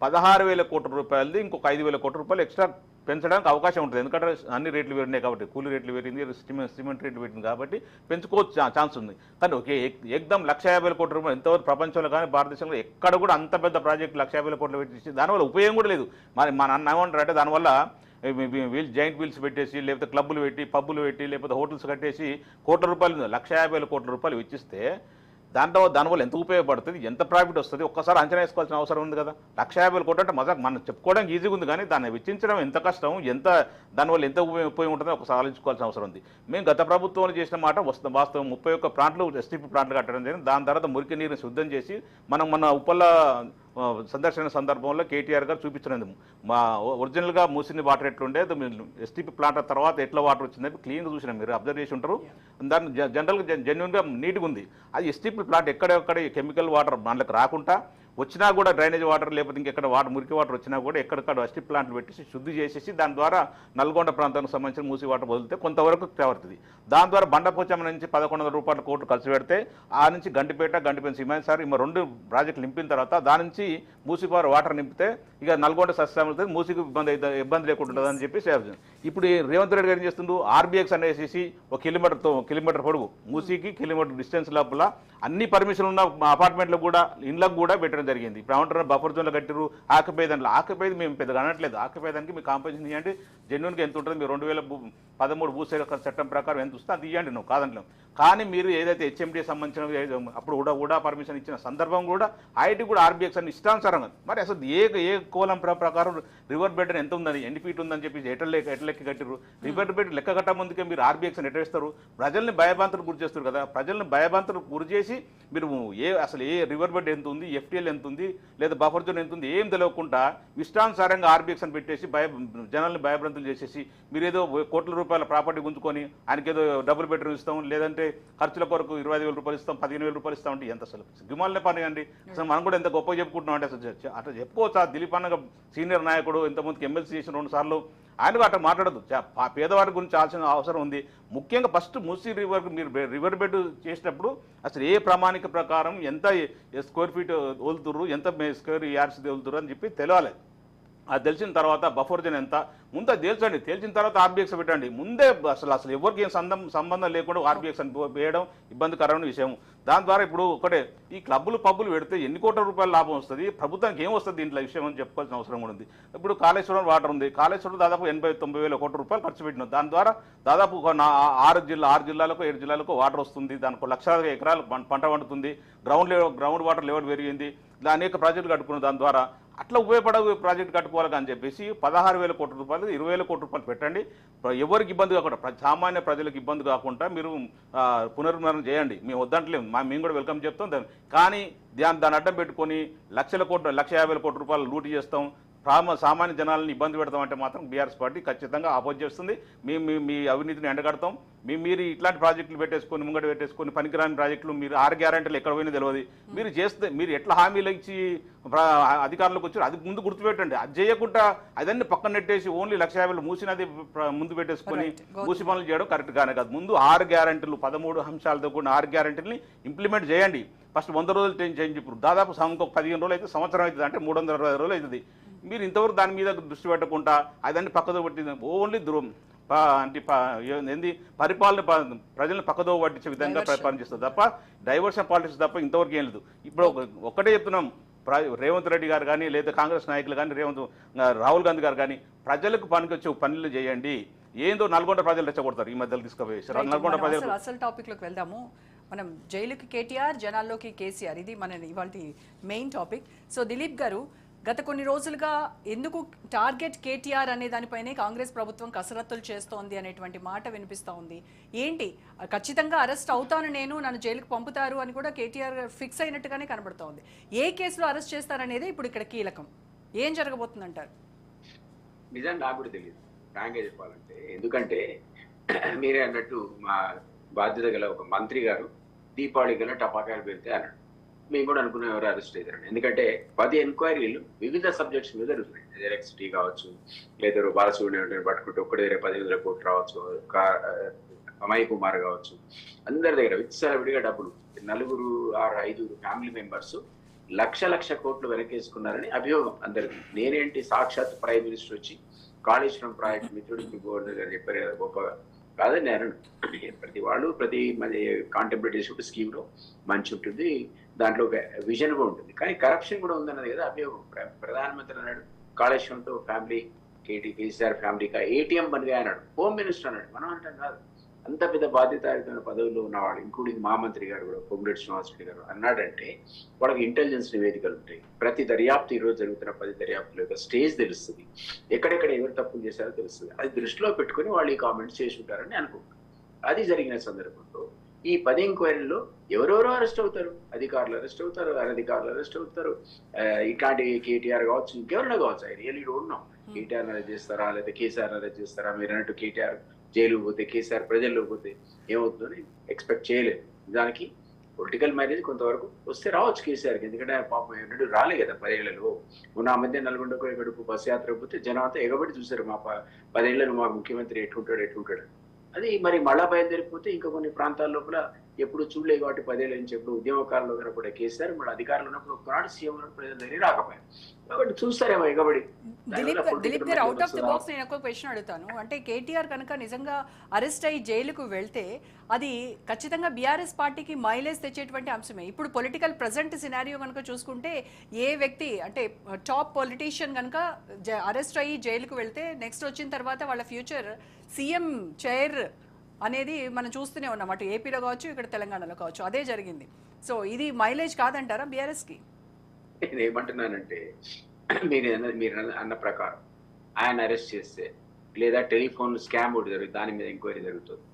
16,000 కోట్ల రూపాయలది ఇంకొక 5,000 కోట్ల రూపాయలు ఎక్స్ట్రా పెంచడానికి అవకాశం ఉంటుంది. ఎందుకంటే అన్ని రేట్లు పెరిగినాయి కాబట్టి, కూలీ రేట్లు పెరిగింది, సిమెంట్ రేట్లు పెరిగింది కాబట్టి పెంచుకోవచ్చు ఛాన్స్ ఉంది. కానీ ఓకే ఏకదం 1,50,000 కోట్ల రూపాయలు ఎంతవరకు ప్రపంచంలో కానీ భారతదేశంలో ఎక్కడ కూడా అంత పెద్ద ప్రాజెక్టు 1,50,000 కోట్లు పెట్టి దానివల్ల ఉపయోగం కూడా లేదు. మరి మా నాన్న ఏమంటారు అంటే దానివల్ల జాయింట్ వీల్స్ పెట్టేసి, లేకపోతే క్లబ్బులు పెట్టి, పబ్బులు పెట్టి, లేకపోతే హోటల్స్ కట్టేసి కోట్ల రూపాయలు 1,50,000 కోట్ల రూపాయలు ఇచ్చిస్తే దానివల్ల ఎంత ఉపయోగపడుతుంది, ఎంత ప్రాఫిట్ వస్తుంది ఒక్కసారి అంచనా వేసుకోవాల్సిన అవసరం ఉంది కదా. 1,50,000 కోట్లు అంటే మనం చెప్పుకోవడానికి ఈజీగా ఉంది, కానీ దాన్ని వెచ్చించడం ఎంత కష్టం, దానివల్ల ఎంత ఉపయోగం ఉంటుందో ఒకసారి ఆలోచించుకోవాల్సిన అవసరం ఉంది. మేము గత ప్రభుత్వంలో చేసిన మాట వాస్తవం 31 ప్లాంట్లు ఎస్టీపీ ప్లాంట్లు కట్టడం జరిగింది. దాని తర్వాత మురికి నీరుని శుద్ధం చేసి మన ఉప్పల్ల సందర్శన సందర్భంలో కేటీఆర్ గారు చూపించినందుకు మా ఒరిజినల్గా మూసిని వాటర్ ఎట్లుండే, ఎస్టీపీ ప్లాంట్ తర్వాత ఎట్లా వాటర్ వచ్చిందని క్లీన్గా చూసినాం, మీరు అబ్జర్వ్ చేసి ఉంటారు. దాన్ని జనరల్గా జెన్యున్గా నీట్గా ఉంది. అది ఎస్టీపీ ప్లాంట్ ఎక్కడెక్కడ కెమికల్ వాటర్ మనకు రాకుండా వచ్చినా కూడా డ్రైనేజ్ వాటర్ లేకపోతే ఇంకెక్కడ మురికి వాటర్ వచ్చినా కూడా ఎక్కడిక్కడ స్ట్రిప్ ప్లాంట్లు పెట్టేసి శుద్ధి చేసేసి దాని ద్వారా నల్గొండ ప్రాంతానికి సంబంధించిన మూసి వాటర్ వదిలితే కొంతవరకు తేవడుతుంది. దాని ద్వారా బండపోచమ్మ నుంచి 1100 రూపాయల కోట్లు ఖర్చు పెడితే ఆ నుంచి గండిపేట సిమెంట్ సార్ 2 ప్రాజెక్టులు నింపిన తర్వాత దాని నుంచి మూసి వాటర్ నింపితే ఇక నల్గొండ సస్యమవుతుంది, మూసికి ఇబ్బంది లేకుండా ఉంటుందని చెప్పి ఇప్పుడు రేవంత్ రెడ్డి గారు ఏం చేస్తుండ్రు, ఆర్బీఎక్స్ అనేసి 1 కిలోమీటర్ పొడుగు మూసికి కిలోమీటర్ డిస్టెన్స్ లోపల అన్ని పర్మిషన్ ఉన్న అపార్ట్మెంట్లు కూడా ఇండ్లకు కూడా పెట్టడం జరిగింది. ఇప్పుడు ఏమంటారు బఫర్ జోన్లో కట్టిరు ఆక్యుపై దాంట్లో ఆక్యుపైది మేము పెద్దగా అనట్లేదు, ఆక్యుపై దానికి మీకు కాంపెన్సేషన్ ఇవ్వండి, జెన్యున్గా ఎంత ఉంటుంది మీరు 2013 భూసేకరణ చట్టం ప్రకారం ఎంత వస్తే అది ఇవ్వండి, నువ్వు కాదంటలేం. కానీ మీరు ఏదైతే హెచ్ఎండి సంబంధించిన అప్పుడు కూడా పర్మిషన్ ఇచ్చిన సందర్భం కూడా ఐటీ కూడా ఆర్బీఎక్స్ అని ఇష్టానుసారంగా మరి అసలు ఏ కోలం ప్రకారం రివర్ బెడ్ ఎంత ఉందని ఎన్ని ఫీట్ ఉందని చెప్పి ఎట్లెక్కి కట్టిరు, రివర్ బెడ్ లెక్క కట్ట ముందుకే మీరు ఆర్బీఎక్స్ అని ఎట్టేస్తారు, ప్రజల్ని భయభ్రాంతులకు గురి చేస్తారు కదా. ప్రజల్ని భయభ్రాంతులకు గురి చేసి మీరు అసలు ఏ రివర్ బెడ్ ఎంత ఉంది, ఎఫ్టీఎల్ ఎంత ఉంది, లేదా బఫర్ జోన్ ఎంత ఉంది ఏం తెలియకుండా ఇష్టానుసారంగా ఆర్బీఎక్స్ అని పెట్టేసి జనాల్ని భయభ్రాంతులు చేసేసి మీరు ఏదో కోట్ల రూపాయల ప్రాపర్టీ గుంజుకొని ఆయనకి ఏదో డబుల్ బెడ్రూమ్ ఇస్తాం, లేదంటే ఖర్చుల కొరకు 25,000 రూపాయలు ఇస్తాం, 15,000 రూపాయలు ఇస్తాం అంటే ఎంత అసలు సిగ్గుమాలనే పని అండి. అసలు మనం కూడా ఎంత గొప్ప చెప్పుకుంటున్నాం అంటే అసలు అట్లా చెప్పుకోవచ్చా? దిలీప్ అన్న సీనియర్ నాయకుడు, ఇంతమందికి ఎమ్మెల్సీ చేసిన 2 సార్లు, ఆయన అట్లా మాట్లాడదు. పేదవారి గురించి ఆల్సిన అవసరం ఉంది. ముఖ్యంగా ఫస్ట్ మూసీ మీరు రివర్ బెడ్ చేసినప్పుడు అసలు ఏ ప్రామాణిక ప్రకారం ఎంత స్క్వేర్ ఫీట్ వదులుతుర్రు, ఎంత స్క్వేర్ యార్డ్స్ వదులుతుర్రు అని చెప్పి తెలియాలి. అది తెలిసిన తర్వాత బఫర్ జోన్ ఎంత ముందు అది తేల్చండి, తేల్చిన తర్వాత ఆర్బీఎక్స్ పెట్టండి. ముందే అసలు ఎవరికి ఏం సంబంధం లేకుండా ఆర్బీఎక్స్ అని వేయడం ఇబ్బందికరమైన విషయం. దాని ద్వారా ఇప్పుడు ఒకటే ఈ క్లబ్బులు పబ్బులు పెడితే ఎన్ని కోట్ల రూపాయల లాభం వస్తుంది, ప్రభుత్వానికి ఏం వస్తుంది దీంట్లో విషయం అని చెప్పుకోవాల్సిన అవసరం కూడా ఉంది. ఇప్పుడు కాళేశ్వరం వాటర్ ఉంది, కాళేశ్వరం దాదాపు 80-90 కోట్ల రూపాయలు ఖర్చు పెట్టినాం. దాని ద్వారా దాదాపు 6 జిల్లాలకు 7 జిల్లాలకు వాటర్ వస్తుంది, దానికి లక్షల ఎకరాలు పంట పండుతుంది, గ్రౌండ్ వాటర్ లెవెల్ పెరిగింది, అనేక ప్రాజెక్టులు కట్టుకున్నాం. దాని ద్వారా అట్లా ఉపయోగపడే ప్రాజెక్ట్ కట్టుకోవాలి అని చెప్పేసి 16,000 కోట్ల రూపాయలు 20,000 కోట్ల రూపాయలు పెట్టండి. ఎవరికి ఇబ్బంది కాకుండా సామాన్య ప్రజలకు ఇబ్బంది కాకుండా మీరు పునర్నిర్మాణం చేయండి. మేము వద్దంటలేము, మేము కూడా వెల్కమ్ చెప్తాం. కానీ దాన్ని అడ్డం పెట్టుకొని 1,50,000 కోట్ల రూపాయలు లూటీ చేస్తాం, సామాన్య జనాలను ఇబ్బంది పెడతామంటే మాత్రం బీఆర్ఎస్ పార్టీ ఖచ్చితంగా ఆపోజ్ చేస్తుంది. మీ అవినీతిని ఎండగడతాం. మీరు ఇట్లాంటి ప్రాజెక్టులు పెట్టేసుకొని ముంగట పెట్టేసుకొని పనికిరాని ప్రాజెక్టులు మీరు 6 గ్యారెంటీలు ఎక్కడ పోయినా తెలియదు. మీరు చేస్తే మీరు ఎట్లా హామీలు ఇచ్చి అధికారంలోకి వచ్చారు అది ముందు గుర్తుపెట్టండి. అది చేయకుండా అదన్నీ పక్కన నెట్టేసి ఓన్లీ 1,50,000 మూసినది ముందు పెట్టేసుకొని మూసి పనులు చేయడం కరెక్ట్ గానే కాదు. ముందు 6 గ్యారెంటీలు 13 అంశాలతో కూడిన 6 గ్యారెంటీలని ఇంప్లిమెంట్ చేయండి. ఫస్ట్ 100 రోజులు చేంజ్ ఇప్పుడు దాదాపు ఇంకొక 15 రోజులు అయితే సంవత్సరం అవుతుంది, అంటే 360 రోజులు అవుతుంది. మీరు ఇంతవరకు దాని మీద దృష్టి పెట్టకుండా అదన్నీ పక్కదో పట్టింది ఓన్లీ పరిపాలన ప్రజలను పక్కదో పట్టించే విధంగా పనిచేస్తుంది తప్ప డైవర్షన్ పాలిటిక్స్ తప్ప ఇంతవరకు ఏం లేదు. ఇప్పుడు ఒక్కటే చెప్తున్నాం, రేవంత్ రెడ్డి గారు కానీ లేదా కాంగ్రెస్ నాయకులు కానీ రాహుల్ గాంధీ గారు కానీ ప్రజలకు పనికొచ్చే పనులు చేయండి. ఏందో నల్గొండ ప్రజలు రెచ్చగొడతారు ఈ మధ్యలో తీసుకుపోయి నల్గొండ ప్రజలు. అసలు టాపిక్ లోకి వెళ్దాము. మనం జైలుకి కేటీఆర్, జనాల్లోకి కేసీఆర్, ఇది మన ఇవాళ మెయిన్ టాపిక్. సో దిలీప్ గారు, గత కొన్ని రోజులుగా ఎందుకు టార్గెట్ కేటీఆర్ అనే దానిపైనే కాంగ్రెస్ ప్రభుత్వం కసరత్తులు చేస్తోంది అనేటువంటి మాట వినిపిస్తూ ఉంది. ఏంటి, ఖచ్చితంగా అరెస్ట్ అవుతాను నేను, నన్ను జైలుకు పంపుతారు అని కూడా కేటీఆర్ ఫిక్స్ అయినట్టుగానే కనబడుతోంది. ఏ కేసులో అరెస్ట్ చేస్తారనేది ఇప్పుడు ఇక్కడ కీలకం. ఏం జరగబోతుందంటారు? నిజం నాకు కూడా తెలియదు ఫ్రాంక్గా చెప్పాలంటే. ఎందుకంటే మీరే అన్నట్టు మా బాధ్యత గల ఒక మంత్రి గారు దీపావళి గల టపాకాయలు పెడితే అన్నాడు. మేము కూడా అనుకున్నాం ఎవరు అరెస్ట్ అవుతారని. ఎందుకంటే 10 ఎంక్వైరీలు వివిధ సబ్జెక్ట్స్ మీద జరుగుతున్నాయి. ఎలక్ట్రిసిటీ కావచ్చు, లేదా బాలసుబ్రహ్మణ్యం పట్టుకుంటే ఒక్కడి దగ్గర 15,000 కోట్లు రావచ్చు, అమయ్ కుమార్ కావచ్చు, అందరి దగ్గర విచ్చలవిడిగా డబ్బులు 4-5 ఫ్యామిలీ మెంబర్స్ లక్ష కోట్లు వెనకేసుకున్నారని అభియోగం అందరికీ. నేనేంటి సాక్షాత్ ప్రైమ్ మినిస్టర్ వచ్చి కాళేశ్వరం ప్రాజెక్ట్ మిత్రుడికి గవర్నర్ గారు చెప్పారు కదా గొప్పగా, కాదని నేను ప్రతి వాళ్ళు ప్రతి కాంటెంప్లేట్ చేసే స్కీమ్లో మంచి ఉంటుంది, దాంట్లో ఒక విజన్ కూడా ఉంటుంది, కానీ కరప్షన్ కూడా ఉందన్నది కదా అభియోగం. ప్రధానమంత్రి అన్నాడు కాళేశ్వరంతో ఫ్యామిలీ కేసీఆర్ ఫ్యామిలీకి ఏటీఎం పనిగా అన్నాడు. హోమ్ మినిస్టర్ అన్నాడు. మనం అంటాం కాదు, అంత పెద్ద బాధ్యతాయుతమైన పదవుల్లో ఉన్నవాడు, ఇంక్లూడింగ్ మా మంత్రి గారు కూడా పొంగులేటి శ్రీనివాసరెడ్డి గారు అన్నాడంటే వాళ్ళకి ఇంటెలిజెన్స్ నివేదికలు ఉంటాయి. ప్రతి దర్యాప్తు ఈరోజు జరుగుతున్న 10 దర్యాప్తుల యొక్క స్టేజ్ తెలుస్తుంది, ఎక్కడెక్కడ ఎవరు తప్పులు చేశారో తెలుస్తుంది. అది దృష్టిలో పెట్టుకుని వాళ్ళు ఈ కామెంట్స్ చేసి ఉంటారని అనుకుంటారు. అది జరిగిన సందర్భంలో ఈ 10 ఎంక్వైరీల్లో ఎవరెవరో అరెస్ట్ అవుతారు, అధికారులు అరెస్ట్ అవుతారు, అనధికారులు అరెస్ట్ అవుతారు. ఇట్లాంటి కేటీఆర్ కావచ్చు, ఇంకెవరైనా కావచ్చు, I really don't know. KTR arrest చేస్తారా లేదా కేసీఆర్ అరెస్ట్ చేస్తారా? మీరు అన్నట్టు కేటీఆర్ జైలు పోతే, కేసీఆర్ ప్రజల్లో పోతే ఏమవుతుందని ఎక్స్పెక్ట్ చేయలేదు. దానికి పొలిటికల్ మైలేజ్ కొంతవరకు వస్తే రావచ్చు కేసీఆర్కి, ఎందుకంటే ఆయన పాపం ఎన్నడూ రాలే కదా 10 ఏళ్లలో. మొన్న ఆ మధ్య నల్గొండకు ఎక్కడికి బస్సు యాత్ర పోతే జనం అంతా ఎగబడి చూశారు, మా 10 ఏళ్లను మా ముఖ్యమంత్రి ఎట్లుంటాడు. అది మరి మళ్ళా బయలుదేరిపోతే ఇంకా కొన్ని ప్రాంతాల లోపల ఎప్పుడు చూడలేదు కాబట్టి 10 ఏళ్ళ నుంచి ఎప్పుడు ఉద్యమకారులు కనుక కేసీఆర్ మళ్ళీ అధికారులు ఉన్నప్పుడు ఒకనాడు సీఎం ప్రజల దగ్గర రాకపోయారు కాబట్టి చూస్తారేమో ఎగబడి. దిలీప్ గారు, అవుట్ ఆఫ్ ది బాక్స్ నేను ఒక క్వశ్చన్ అడుగుతాను. అంటే కేటీఆర్ కనుక నిజంగా అరెస్ట్ అయ్యి జైలుకు వెళ్తే అది ఖచ్చితంగా బీఆర్ఎస్ పార్టీకి మైలేజ్ తెచ్చేటువంటి అంశమే. ఇప్పుడు పొలిటికల్ ప్రజెంట్ సినారియో కనుక చూసుకుంటే ఏ వ్యక్తి అంటే టాప్ పొలిటీషియన్ కనుక అరెస్ట్ అయ్యి జైలుకు వెళ్తే నెక్స్ట్ వచ్చిన తర్వాత వాళ్ళ ఫ్యూచర్ సీఎం చైర్ అనేది మనం చూస్తూనే ఉన్నాం, అటు ఏపీలో కావచ్చు ఇక్కడ తెలంగాణలో కావచ్చు, అదే జరిగింది. సో ఇది మైలేజ్ కాదంటారా బీఆర్ఎస్కి? నేను ఏమంటున్నానంటే మీరు అన్న ప్రకారం ఆయన అరెస్ట్ చేస్తే లేదా టెలిఫోన్ స్కామ్ ఒకటి జరుగుతుంది, దాని మీద ఎంక్వైరీ జరుగుతుంది,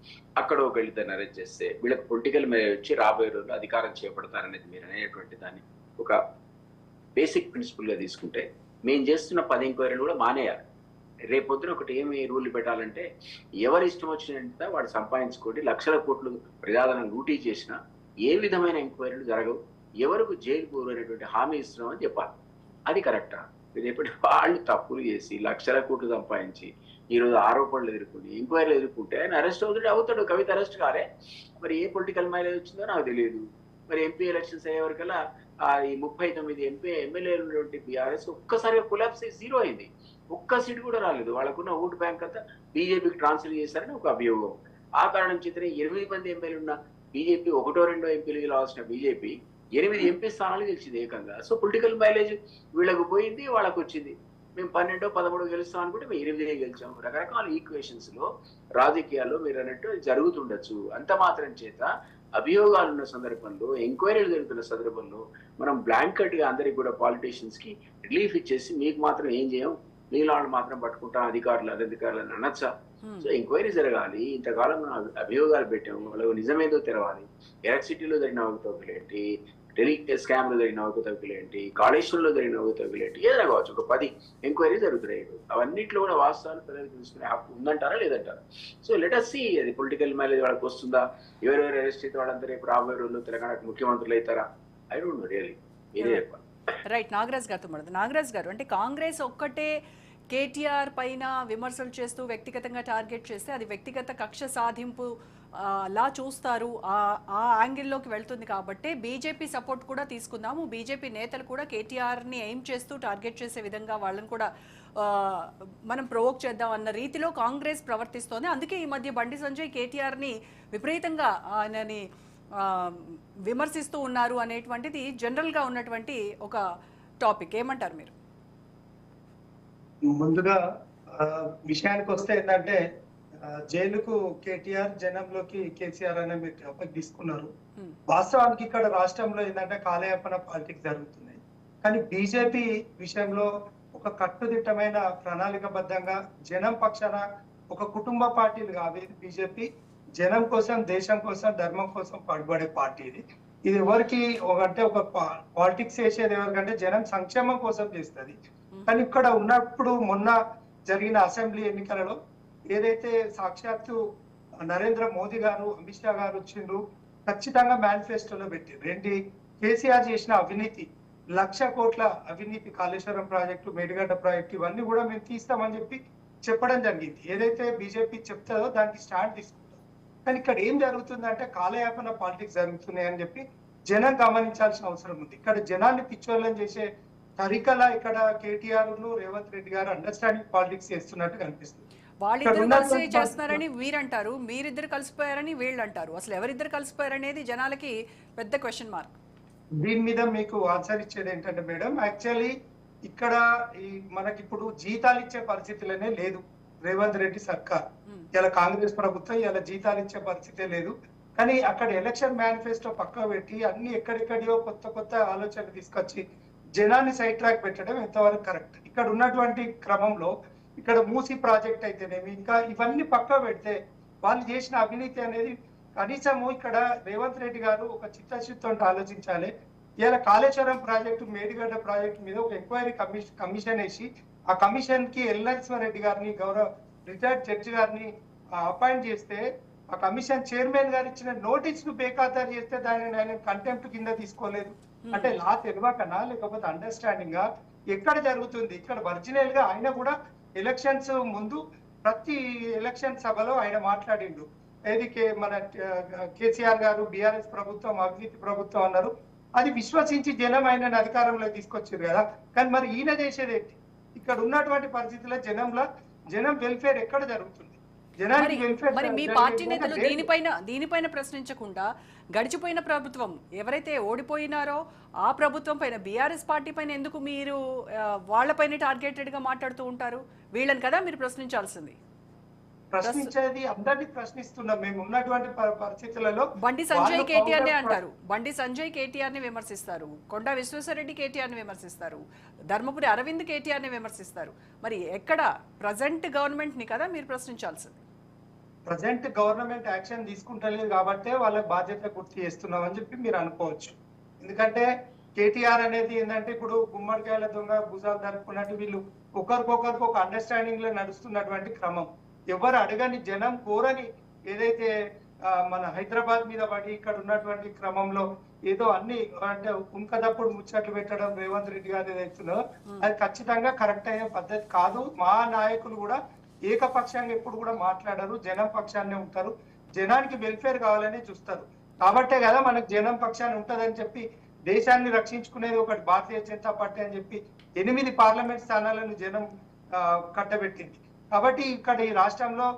అక్కడ ఒక ఇద్దరిని అరెస్ట్ చేస్తే వీళ్ళకి పొలిటికల్ మీద వచ్చి రాబోయే రోజుల్లో అధికారం చేపడతారనేది మీరు అనేటువంటి దాన్ని ఒక బేసిక్ ప్రిన్సిపల్గా తీసుకుంటే మేము చేస్తున్న 10 ఎంక్వైరీలు కూడా మానేయాలి. రేపొద్దున ఒకటి ఏమి రూల్ పెట్టాలంటే ఎవరి ఇష్టం వచ్చినంత వాడు సంపాదించుకోండి, లక్షల కోట్లు ప్రజాధనం లూటీ చేసినా ఏ విధమైన ఎంక్వైరీలు జరగవు, ఎవరికి జైలు పోరనేటువంటి హామీ ఇస్తున్నామని చెప్పాలి. అది కరెక్టా? రేపటి వాళ్ళు తప్పులు చేసి లక్షల కోట్లు సంపాదించి ఈరోజు ఆరోపణలు ఎదుర్కొని ఎంక్వైరీలు ఎదుర్కొంటే ఆయన అరెస్ట్ అవుతాడు. కవిత అరెస్ట్ కాలే, మరి ఏ పొలిటికల్ మైలేజ్ వచ్చిందో నాకు తెలియదు. మరి ఎంపీ ఎలక్షన్స్ అయ్యేవరకల్లా ఈ 39 ఎమ్మెల్యేలు ఉన్నటువంటి బీఆర్ఎస్ ఒక్కసారిగా కొలాప్స్ అయ్యి 0 అయింది. ఒక్క సీటు కూడా రాలేదు. వాళ్ళకున్న ఓటు బ్యాంక్ అంతా బీజేపీకి ట్రాన్స్ఫర్ చేశారని ఒక అభియోగం. ఆ కారణం చేతనే 8 మంది ఎమ్మెల్యేలు ఉన్న బీజేపీ 1-2 ఎంపీలు గెలవాల్సిన బీజేపీ 8 ఎంపీ స్థానాలు గెలిచింది ఏకంగా. సో పొలిటికల్ మైలేజ్ వీళ్ళకు పోయింది, వాళ్ళకు వచ్చింది. మేము 12-13 గెలుస్తాం అనుకుంటే మేము 8 గెలిచాం. రకరకాల ఈక్వేషన్స్ లో రాజకీయాల్లో మీరు అన్నట్టు జరుగుతుండొచ్చు. అంత మాత్రం చేత అభియోగాలు ఉన్న సందర్భంలో, ఎంక్వైరీలు జరుగుతున్న సందర్భంలో మనం బ్లాంకెట్ గా అందరికి కూడా పాలిటీషియన్స్ కి రిలీఫ్ ఇచ్చేసి మీకు మాత్రం ఏం చేయం, నీళ్ళు మాత్రం పట్టుకుంటాం అధికారులను అనొచ్చా? సో ఎంక్వైరీ జరగాలి. ఇంతకాలం మనం అభియోగాలు పెట్టాము, వాళ్ళకు నిజమేదో తెరవాలి. ఎలక్ట్రిసిటీలో జరిగిన అవకతవకలేంటి, టెలి స్కామ్ లో జరిగిన అవకతవకలేంటి, కాళేశ్వరంలో జరిగిన అవకతవకలేంటి, ఏదైనా కావచ్చు. ఒక 10 ఎంక్వైరీ జరుగుతున్నాయి. అవన్నింటిలో కూడా వాస్తవాలు ప్రజలకు తెలుసుకునే హక్కు ఉందంటారా లేదంటారా? సో లెట్ us see అది పొలిటికల్ మైలేజ్ వాళ్ళకి వస్తుందా, ఎవరెవరు అరెస్ట్ అయితే వాళ్ళందరూ రేపు రాబోయే రోజుల్లో తెలంగాణకు ముఖ్యమంత్రులు అవుతారా? I don't know really. మీరే చెప్పాలి. రైట్, నాగరాజ్ గారితో మాట్లాడదు. నాగరాజ్ గారు, అంటే కాంగ్రెస్ ఒక్కటే కేటీఆర్ పైన విమర్శలు చేస్తూ వ్యక్తిగతంగా టార్గెట్ చేస్తే అది వ్యక్తిగత కక్ష సాధింపు లా చూస్తారు, ఆ యాంగిల్లోకి వెళ్తుంది. కాబట్టి బీజేపీ సపోర్ట్ కూడా తీసుకుందాము, బీజేపీ నేతలు కూడా కేటీఆర్ని ఎయిమ్ చేస్తూ టార్గెట్ చేసే విధంగా వాళ్ళని కూడా మనం ప్రొవోక్ చేద్దాం అన్న రీతిలో కాంగ్రెస్ ప్రవర్తిస్తోంది. అందుకే ఈ మధ్య బండి సంజయ్ కేటీఆర్ని విపరీతంగా ఆయనని విమర్శిస్తూ ఉన్నారు అనేటువంటిది జనరల్గా ఉన్నటువంటి ఒక టాపిక్. ఏమంటారు మీరు? ముందుగా విషయానికి వస్తే ఏంటంటే జైలుకు కేటీఆర్, జనంలోకి కేసీఆర్ అనే మీరు టాపిక్ తీసుకున్నారు. వాస్తవానికి ఇక్కడ రాష్ట్రంలో ఏంటంటే కాలయాపన పాలిటిక్స్ జరుగుతున్నాయి. కానీ బీజేపీ విషయంలో ఒక కట్టుదిట్టమైన ప్రణాళికబద్ధంగా జనం పక్షాన ఒక కుటుంబ పార్టీలు కాదు బీజేపీ. జనం కోసం, దేశం కోసం, ధర్మం కోసం పడుబడే పార్టీ ఇది. ఇది ఎవరికి అంటే ఒక పాలిటిక్స్ చేసేది ఎవరికంటే జనం సంక్షేమం కోసం చేస్తుంది. కానీ ఇక్కడ ఉన్నప్పుడు మొన్న జరిగిన అసెంబ్లీ ఎన్నికలలో ఏదైతే సాక్షాత్తు నరేంద్ర మోదీ గారు, అమిత్ షా గారు వచ్చిండ్రు, ఖచ్చితంగా మేనిఫెస్టోలో పెట్టారు ఏంటి, కేసీఆర్ చేసిన అవినీతి, 1,00,000 కోట్ల అవినీతి, కాళేశ్వరం ప్రాజెక్టు, మేడిగడ్డ ప్రాజెక్టు, ఇవన్నీ కూడా మేము తీస్తామని చెప్పి చెప్పడం జరిగింది. ఏదైతే బీజేపీ చెప్తుందో దానికి స్టాండ్ తీసుకుంటాం. కానీ ఇక్కడ ఏం జరుగుతుందంటే కాలయాపన పాలిటిక్స్ జరుగుతున్నాయని చెప్పి జనం గమనించాల్సిన అవసరం ఉంది. ఇక్కడ జనాన్ని పిచ్చోళ్ళని చేసే తరికలా ఇక్కడ కేటీఆర్ ను రేవంత్ రెడ్డి గారు అండర్స్టాండింగ్ పాలిటిక్స్ చేస్తున్నట్టు కనిపిస్తుంది. వాళ్ళిద్దరు కలిసి చేస్తున్నారని వీరంటారు, మీరిద్దరు కలిసిపోయారని వీళ్ళు అంటారు. అసలు ఎవరిద్దరు కలిసిపోయారనేది జనాలకి పెద్ద క్వశ్చన్ మార్క్. దీని మీద మీకు ఆన్సర్ ఇచ్చేది ఏంటంటే మేడం, యాక్చువల్లీ ఇక్కడ మనకి ఇప్పుడు జీతాలు ఇచ్చే పరిస్థితులనే లేదు రేవంత్ రెడ్డి సర్కార్. ఇలా కాంగ్రెస్ ప్రభుత్వం ఇలా జీతాలు ఇచ్చే పరిస్థితే లేదు. కానీ అక్కడ ఎలక్షన్ మేనిఫెస్టో పక్క పెట్టి అన్ని ఎక్కడెక్కడియో కొత్త కొత్త ఆలోచనలు తీసుకొచ్చి జనాన్ని సైడ్ ట్రాక్ పెట్టడం ఎంతవరకు కరెక్ట్? ఇక్కడ ఉన్నటువంటి క్రమంలో ఇక్కడ మూసి ప్రాజెక్ట్ అయితేనేమి, ఇంకా ఇవన్నీ పక్క పెడితే వాళ్ళు చేసిన అవినీతి అనేది కనీసము ఇక్కడ రేవంత్ రెడ్డి గారు ఒక చిత్తశుద్ధితో ఆలోచించాలి. ఇలా కాళేశ్వరం ప్రాజెక్టు, మేడిగడ్డ ప్రాజెక్టు మీద ఒక ఎంక్వైరీ కమిషన్ వేసి ఆ కమిషన్ కి ఎల్ నరసింహారెడ్డి గారిని, గౌరవ రిటైర్డ్ జడ్జి గారిని అపాయింట్ చేస్తే ఆ కమిషన్ చైర్మన్ గారు ఇచ్చిన నోటీస్ ను బేఖాతరు చేస్తే దానిని ఆయన కంటెంప్ట్ కింద తీసుకోలేదు. అంటే లా తెలియకనా లేకపోతే అండర్స్టాండింగ్ గా ఎక్కడ జరుగుతుంది? ఇక్కడ ఒరిజినల్ గా ఆయన కూడా ఎలక్షన్స్ ముందు ప్రతి ఎలక్షన్ సభలో ఆయన మాట్లాడిండు. ఏది మన కేసీఆర్ గారు బీఆర్ఎస్ ప్రభుత్వం అవినీతి ప్రభుత్వం అన్నారు. అది విశ్వసించి జనం ఆయన అధికారంలో తీసుకొచ్చారు కదా. కానీ మరి ఈయన చేసేది ఏంటి? ఇక్కడ ఉన్నటువంటి పరిస్థితుల్లో జనం వెల్ఫేర్ ఎక్కడ జరుగుతుంది? జనానికి వెల్ఫేర్ మరి మీ పార్టీ నేతలు దీనిపైన ప్రశ్నించకుండా గడిచిపోయిన ప్రభుత్వం ఎవరైతే ఓడిపోయినారో ఆ ప్రభుత్వం పైన బీఆర్ఎస్ పార్టీ పైన ఎందుకు మీరు వాళ్ళపైన టార్గెటెడ్ గా మాట్లాడుతూ ఉంటారు? వీళ్ళని కదా మీరు ప్రశ్నించాల్సింది. ప్రశ్నించేది అందరినీ ప్రశ్నిస్తున్నాం మేము ఉన్నటువంటి పరిస్థితులలో. బండి సంజయ్ కేటీఆర్ నే అంటారు, బండి సంజయ్ కేటీఆర్ ని విమర్శిస్తారు, కొండా విశ్వేశ్వరరెడ్డి కేటీఆర్ ని విమర్శిస్తారు, ధర్మపురి అరవింద్ కేటీఆర్ ని విమర్శిస్తారు. మరి ఎక్కడ ప్రజెంట్ గవర్నమెంట్ ని కదా మీరు ప్రశ్నించాల్సింది. ప్రజెంట్ గవర్నమెంట్ యాక్షన్ తీసుకుంటలేదు కాబట్టే వాళ్ళకి బాధ్యత గుర్తు చేస్తున్నాం అని చెప్పి మీరు అనుకోవచ్చు. ఎందుకంటే కేటీఆర్ అనేది ఏంటంటే ఇప్పుడు గుమ్మడికాయల దొంగ భుజాలు జరుపుకున్నట్టు వీళ్ళు ఒకరికొకరికి ఒక అండర్స్టాండింగ్ లో నడుస్తున్నటువంటి క్రమం. ఎవరు అడగని జనం కోరని ఏదైతే మన హైదరాబాద్ మీద పడి ఇక్కడ ఉన్నటువంటి క్రమంలో ఏదో అన్ని అంటే కుంకదప్పుడు ముచ్చట్లు పెట్టడం రేవంత్ రెడ్డి గారు ఏదైతుందో అది ఖచ్చితంగా కరెక్ట్ అయిన పద్ధతి కాదు. మా నాయకులు కూడా ఏకపక్షంగా ఎప్పుడు కూడా మాట్లాడరు, జనం పక్షాన్నే ఉంటారు, జనానికి వెల్ఫేర్ కావాలని చూస్తారు. కాబట్టే కదా మనకు జనం పక్షాన్ని ఉంటదని చెప్పి దేశాన్ని రక్షించుకునేది ఒకటి భారతీయ జనతా పార్టీ అని చెప్పి 8 పార్లమెంట్ స్థానాలను జనం కట్టబెట్టింది. కాబట్టి ఇక్కడ ఈ రాష్ట్రంలో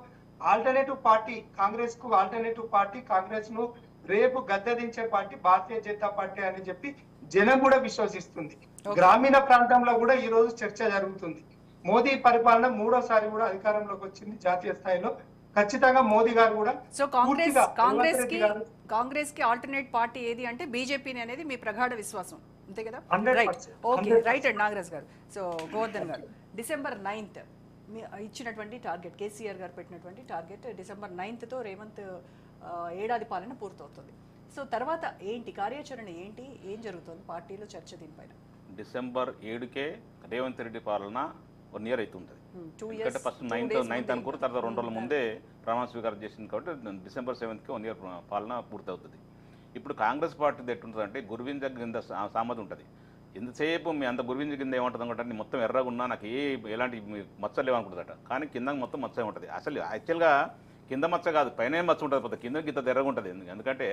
ఆల్టర్నేటివ్ పార్టీ కాంగ్రెస్ కు ఆల్టర్నేటివ్ పార్టీ కాంగ్రెస్ ను రేపు గద్దెదించే పార్టీ భారతీయ జనతా పార్టీ అని చెప్పి జనం కూడా విశ్వసిస్తుంది. గ్రామీణ ప్రాంతంలో కూడా ఈ రోజు చర్చ జరుగుతుంది. మోదీ పరిపాలన 3వసారి కూడా అధికారంలోకి వచ్చింది జాతీయ స్థాయిలో. ఖచ్చితంగా మోదీ గారు కూడా సో కాంగ్రెస్ కి ఆల్టర్నేట్ పార్టీ ఏది అంటే బీజేపీ అనేది మీ ప్రగాఢ విశ్వాసం, అంతే కదా? రైట్, ఓకే, రైట్ అండి నాగరాజ్ గారు. సో గోవర్ధన్ గారు, December 9th ఇచ్చినటువంటి టార్గెట్, కేసీఆర్ గారు పెట్టినటువంటి టార్గెట్ December 9th రేవంత్ ఏడాది పాలన పూర్తవుతుంది. సో తర్వాత ఏంటి కార్యాచరణ, ఏంటి, ఏం జరుగుతుంది పార్టీలో చర్చ దీనిపైన? December 7కే రేవంత్ రెడ్డి పాలన 1 year అవుతుంటుంది. ఎందుకంటే ఫస్ట్ 9th అనుకోరు, తర్వాత 2 రోజుల ముందే ప్రమాణ స్వీకారం చేసింది కాబట్టి December 7కి 1 year పాలన పూర్తవుతుంది. ఇప్పుడు కాంగ్రెస్ పార్టీ ఎట్టుంటుంది అంటే గురువింజ కింద సామర్థ్యం ఉంటుంది. ఎంతసేపు మీ అంత గురువింజ కింద ఏమంటుంది అనుకుంటే మొత్తం ఎర్రగా ఉన్నా నాకు ఎలాంటి మచ్చలు లేవనుకుంటుందట, కానీ కింద మొత్తం మచ్చ ఉంటుంది. అసలు యాక్చువల్గా కింద మచ్చ కాదు, పైన మచ్చ ఉంటుంది, పోతే కింద గిత్త ఎర్రగా ఉంటుంది. ఎందుకంటే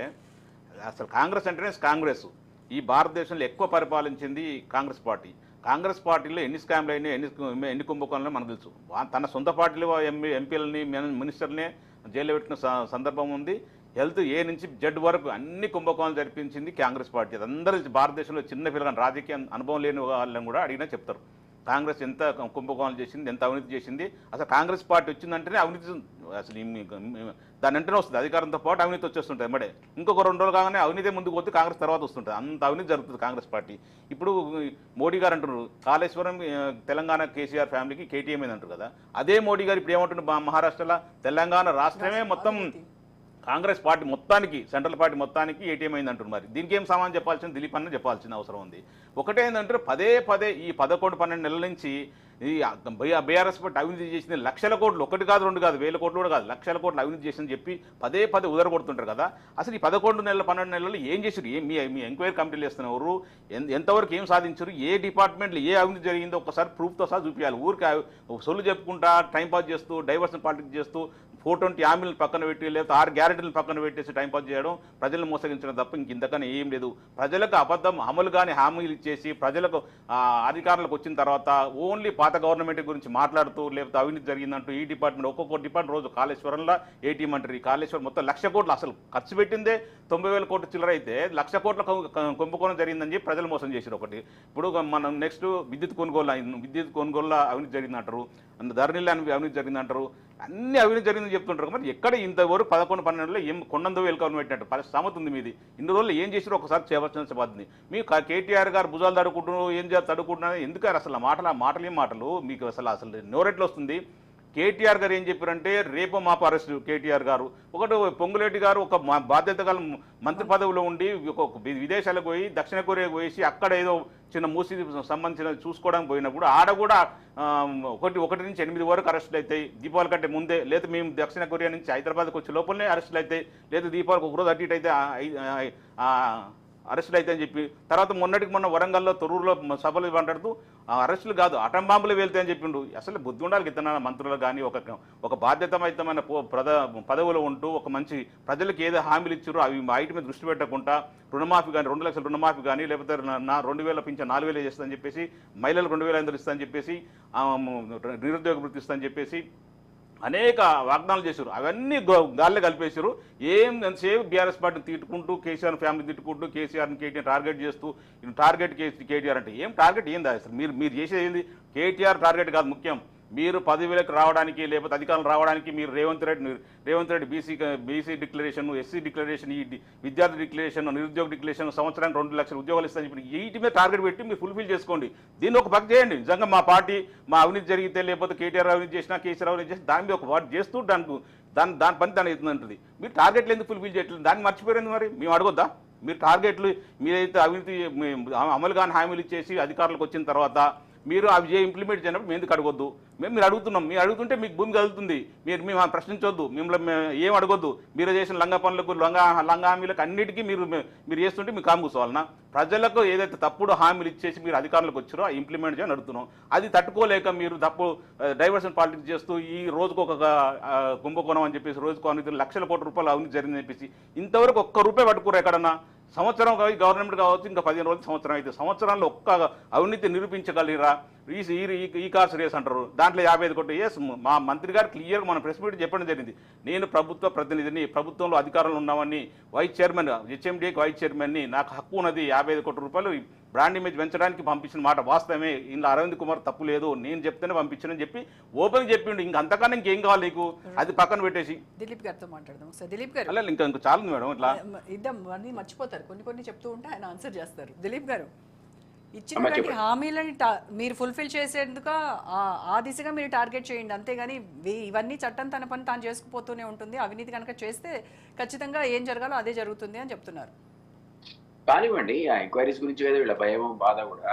అసలు కాంగ్రెస్ అంటేనే కాంగ్రెస్ ఈ భారతదేశంలో ఎక్కువ పరిపాలించింది కాంగ్రెస్ పార్టీ. కాంగ్రెస్ పార్టీలో ఎన్ని స్కామ్లు అయినా ఎన్ని కుంభకోణాలు మనకు తెలుసు. తన సొంత పార్టీలో ఎంపీలని మినిస్టర్ని జైల్లో పెట్టిన సందర్భం ఉంది. హెల్త్ ఏ నుంచి జడ్ వరకు అన్ని కుంభకోణాలు జరిపించింది కాంగ్రెస్ పార్టీ. అందరూ భారతదేశంలో చిన్న పిల్లలు రాజకీయ అనుభవం లేని వాళ్ళని కూడా అడిగినా చెప్తారు కాంగ్రెస్ ఎంత కుంభకోణాలు చేసింది, ఎంత అవినీతి చేసింది. అసలు కాంగ్రెస్ పార్టీ వచ్చిందంటేనే అవినీతి అసలు దాని వెంటనే వస్తుంది, అధికారంతో పాటు అవినీతి వచ్చేస్తుంటుంది. మడే ఇంకొక 2 రోజులు కాగానే అవినీతి ముందుకు పోతే కాంగ్రెస్ తర్వాత వస్తుంటుంది. అంత అవినీతి జరుగుతుంది కాంగ్రెస్ పార్టీ. ఇప్పుడు మోడీ గారు అంటున్నారు కాళేశ్వరం తెలంగాణ కేసీఆర్ ఫ్యామిలీకి కేటీఎం అంటారు కదా, అదే మోడీ గారు ఇప్పుడు ఏమంటున్నారు మహారాష్ట్రలో తెలంగాణ రాష్ట్రమే మొత్తం కాంగ్రెస్ పార్టీ మొత్తానికి సెంట్రల్ పార్టీ మొత్తానికి ఏటీఎం అయింది అంటున్నారు. మరి దీనికి ఏం సమాధానం చెప్పాల్సింది దిలీప్ అన్న చెప్పాల్సిన అవసరం ఉంది. ఒకటే ఏంటంటే పదే ఈ 11-12 నెలల నుంచి ఈ బీఆర్ఎస్ పార్టీ అవినీతి చేసింది లక్షల కోట్లు, 1 కాదు 2 కాదు 1000 కోట్లు కూడా కాదు, లక్షల కోట్లు అవినీతి చేసిందని చెప్పి పదే ఉదరగొడుతుంటారు కదా. అసలు ఈ 11 నెలలు 12 నెలలు ఏం చేశారు? మీ ఎంక్వైరీ కమిటీలు చేస్తున్నారు, ఎంతవరకు ఏం సాధించారు, ఏ డిపార్ట్మెంట్లో ఏ అవినీతి జరిగిందో ఒకసారి ప్రూఫ్తో సహా చూపించాలి. ఊరికి సొల్లు చెప్పుకుంటా టైంపాస్ చేస్తూ డైవర్షన్ పాలిటిక్స్ చేస్తూ 420 హామీలను పక్కన పెట్టి లేదా 6 గ్యారెంటీలను పక్కన పెట్టేసి టైంపాస్ చేయడం, ప్రజలను మోసగించడం తప్ప ఇంతకన్నా ఏం లేదు. ప్రజలకు అబద్ధం అమలు కానీ హామీలు ఇచ్చేసి ప్రజలకు అధికారులకు వచ్చిన తర్వాత ఓన్లీ పాత గవర్నమెంట్ గురించి మాట్లాడుతూ లేకపోతే అవినీతి జరిగిందంటూ ఈ డిపార్ట్మెంట్ ఒక్కొక్క డిపార్ట్మెంట్ రోజు కాళేశ్వరంలో ఏటీఎం అంటారు. ఈ కాళేశ్వరం మొత్తం 1,00,000 కోట్లు అసలు ఖర్చు పెట్టిందే 90,000 కోట్లు చిల్లర అయితే 1,00,000 కోట్ల కుంభకోణం జరిగిందని చెప్పి ప్రజలు మోసం చేశారు. ఒకటి ఇప్పుడు మనం నెక్స్ట్ విద్యుత్ కొనుగోలు అవినీతి జరిగిందంటారు, ధరణిలో అవినీతి జరిగిందంటారు, అన్ని అవినీతి జరిగిందని చెప్తుంటారు. మరి ఎక్కడ ఇంతవరకు 11-12 నెలల్లో ఏం కొండందో వెల్కవర్ పెట్టినట్టు సమత ఉంది మీది. ఇన్ని రోజులు ఏం చేసారో ఒకసారి చేయవలసిన బాధ్యత. మీ కేటీఆర్ గారు భుజాలు తడుకుంటున్నారు, ఏం చేయాలి తడుకుంటున్నారు, ఎందుకు అసలు మాటలు ఏం మాటలు మీకు అసలు నోరెట్లు వస్తుంది. కేటీఆర్ గారు ఏం చెప్పారంటే రేపు మాపు అరెస్ట్ కేటీఆర్ గారు. ఒకటి పొంగులేటి గారు ఒక బాధ్యత గల మంత్రి పదవిలో ఉండి విదేశాలకు పోయి దక్షిణ కొరియాకు పోయేసి అక్కడ ఏదో చిన్న మూసి సంబంధించిన చూసుకోవడానికి పోయినప్పుడు ఆడ కూడా 1 నుంచి 8 వరకు అరెస్టులు అవుతాయి దీపావళి కంటే ముందే, లేదా మేము దక్షిణ కొరియా నుంచి హైదరాబాద్కి వచ్చే లోపలనే అరెస్టులు అవుతాయి, లేదా దీపావళికి ఒకరోజు అటు ఇటు అయితే అరెస్టులు అయితే అని చెప్పి తర్వాత మొన్న వరంగల్లో తొర్రూరులో సభలు మాట్లాడుతూ అరెస్టులు కాదు అటం బాంబులు వెళ్తాయని చెప్పిండు. అసలు బుద్ధి ఉండాలి ఇతన మంత్రులు కానీ ఒక బాధ్యతమైతమైన పదవులు ఉంటూ ఒక మంచి ప్రజలకు ఏదో హామీలు ఇచ్చారో అవి వాటి మీద దృష్టి పెట్టకుండా రుణమాఫీ కానీ 2 లక్షల రుణమాఫీ కానీ లేకపోతే 2000 పింఛన్ 4000 చేస్తుందని చెప్పేసి మహిళలకు 2500 ఇస్తానని చెప్పేసి నిరుద్యోగ వృత్తి ఇస్తానని చెప్పేసి అనేక వాగ్దానాలు చేశారు. అవన్నీ గాల్లో కలిపేశారు. ఎంతసేపు బీఆర్ఎస్ పార్టీని తిట్టుకుంటూ కేసీఆర్ ఫ్యామిలీ తిట్టుకుంటూ కేసీఆర్ని కేటీఆర్ టార్గెట్ చేస్తూ టార్గెట్ కేటీఆర్ అంటే ఏం టార్గెట్ ఏంది అసలు? మీరు చేసేది ఏంది? కేటీఆర్ టార్గెట్ కాదు ముఖ్యం. మీరు 10,000కి రావడానికి లేకపోతే అధికారం రావడానికి మీరు Revanth Reddy BC declaration, SC declaration, ఈ విద్యార్థి డిక్లరేషన్, నిరుద్యోగ డిక్లరేషన్, సంవత్సరానికి 2 లక్షల ఉద్యోగాలు ఇస్తారని చెప్పి వీటి మీద టార్గెట్ పెట్టి మీరు ఫుల్ఫిల్ చేసుకోండి. దీన్ని ఒక పక్క చేయండి. నిజంగా మా పార్టీ అవినీతి జరిగితే లేకపోతే కేటీఆర్ అవినీతి చేసినా కేసీఆర్ అవినీతి చేసినా దాని మీద ఒక వాటి చేస్తూ దాని పని దాని అవుతుందంటుంది. మీరు టార్గెట్లు ఎందుకు ఫుల్ఫిల్ చేయట్లేదు? దాన్ని మర్చిపోయింది. మరి మేము అడగొద్దా? మీరు టార్గెట్లు మీరైతే అవినీతి అమలు కాని హామీలు ఇచ్చేసి అధికారులకు వచ్చిన తర్వాత మీరు అవి ఇంప్లిమెంట్ చేయనప్పుడు మేము ఎందుకు అడగొద్దు? మీరు అడుగుతున్నాం. మీరు అడుగుతుంటే మీకు భూమి కదులుతుంది. మేము ప్రశ్నించొద్దు, మిమ్మల్ని ఏం అడగొద్దు. మీరు చేసిన లంగా పనులకు లంగా హామీలకు అన్నిటికీ మీరు చేస్తుంటే మీకు కాము కూర్చోవాలన్నా? ప్రజలకు ఏదైతే తప్పుడు హామీలు ఇచ్చేసి మీరు అధికారులకు వచ్చారో ఇంప్లిమెంట్ చేయని అడుగుతున్నాం. అది తట్టుకోలేక మీరు డైవర్షన్ పాలిటిక్స్ చేస్తూ ఈ రోజుకు ఒక కుంభకోణం అని చెప్పేసి రోజుకు 1 లక్షల కోట్ల రూపాయలు అవినీతి జరిగిందని చెప్పేసి ఇంతవరకు ₹1 పట్టుకోరు ఎక్కడన్నా. సంవత్సరం గవర్నమెంట్ కావచ్చు, ఇంకా 15 రోజులు సంవత్సరం అయితే సంవత్సరాల్లో ఒక్క అవినీతి నిరూపించగలిగిరా? ఈ కార్స్ రేస్ అంటారు, దాంట్లో 55 కోట్లు. మా మంత్రి గారు క్లియర్గా మన ప్రెస్ మీట్ చెప్పడం జరిగింది. నేను ప్రభుత్వ ప్రతినిధిని, ప్రభుత్వంలో అధికారంలో ఉన్నామని, వైస్ చైర్మన్ హెచ్ఎండికి వైస్ చైర్మన్ని, నాకు హక్కు ఉన్నది 55 కోట్ల రూపాయలు బ్రాండ్ ఇమేజ్ పెంచడానికి పంపించిన మాట వాస్తవమే. ఇందులో అరవింద్ కుమార్ తప్పు లేదు, నేను చెప్తేనే పంపించానని చెప్పి ఓపెన్ చెప్పిండు. ఇంకా అంతకన్నా ఇంకేం కావాలి నీకు? అది పక్కన పెట్టేసి దిలీప్ గారితో మాట్లాడదాం. సార్ దిలీప్ గారు, అలా ఇంకా చాలు మేడం, ఇట్లా ఇద్దాం అన్నీ మర్చిపోతారు, కొన్ని చెప్తూ ఉంటే ఆయన ఆన్సర్ చేస్తారు. దిలీప్ గారు, ఇచ్చినటువంటి హామీలని మీరు ఫుల్ఫిల్ చేసేందుకు ఆ దిశగా మీరు టార్గెట్ చేయండి, అంతేగాని ఇవన్నీ చట్టం తన పని తాను చేసుకుపోతూనే ఉంటుంది. అవినీతి కనుక చేస్తే ఖచ్చితంగా ఏం జరగాలో అదే జరుగుతుంది అని చెప్తున్నారు. కానివ్వండి, ఆ ఎంక్వైరీస్ గురించి కదా వీళ్ళ భయం బాధ కూడా.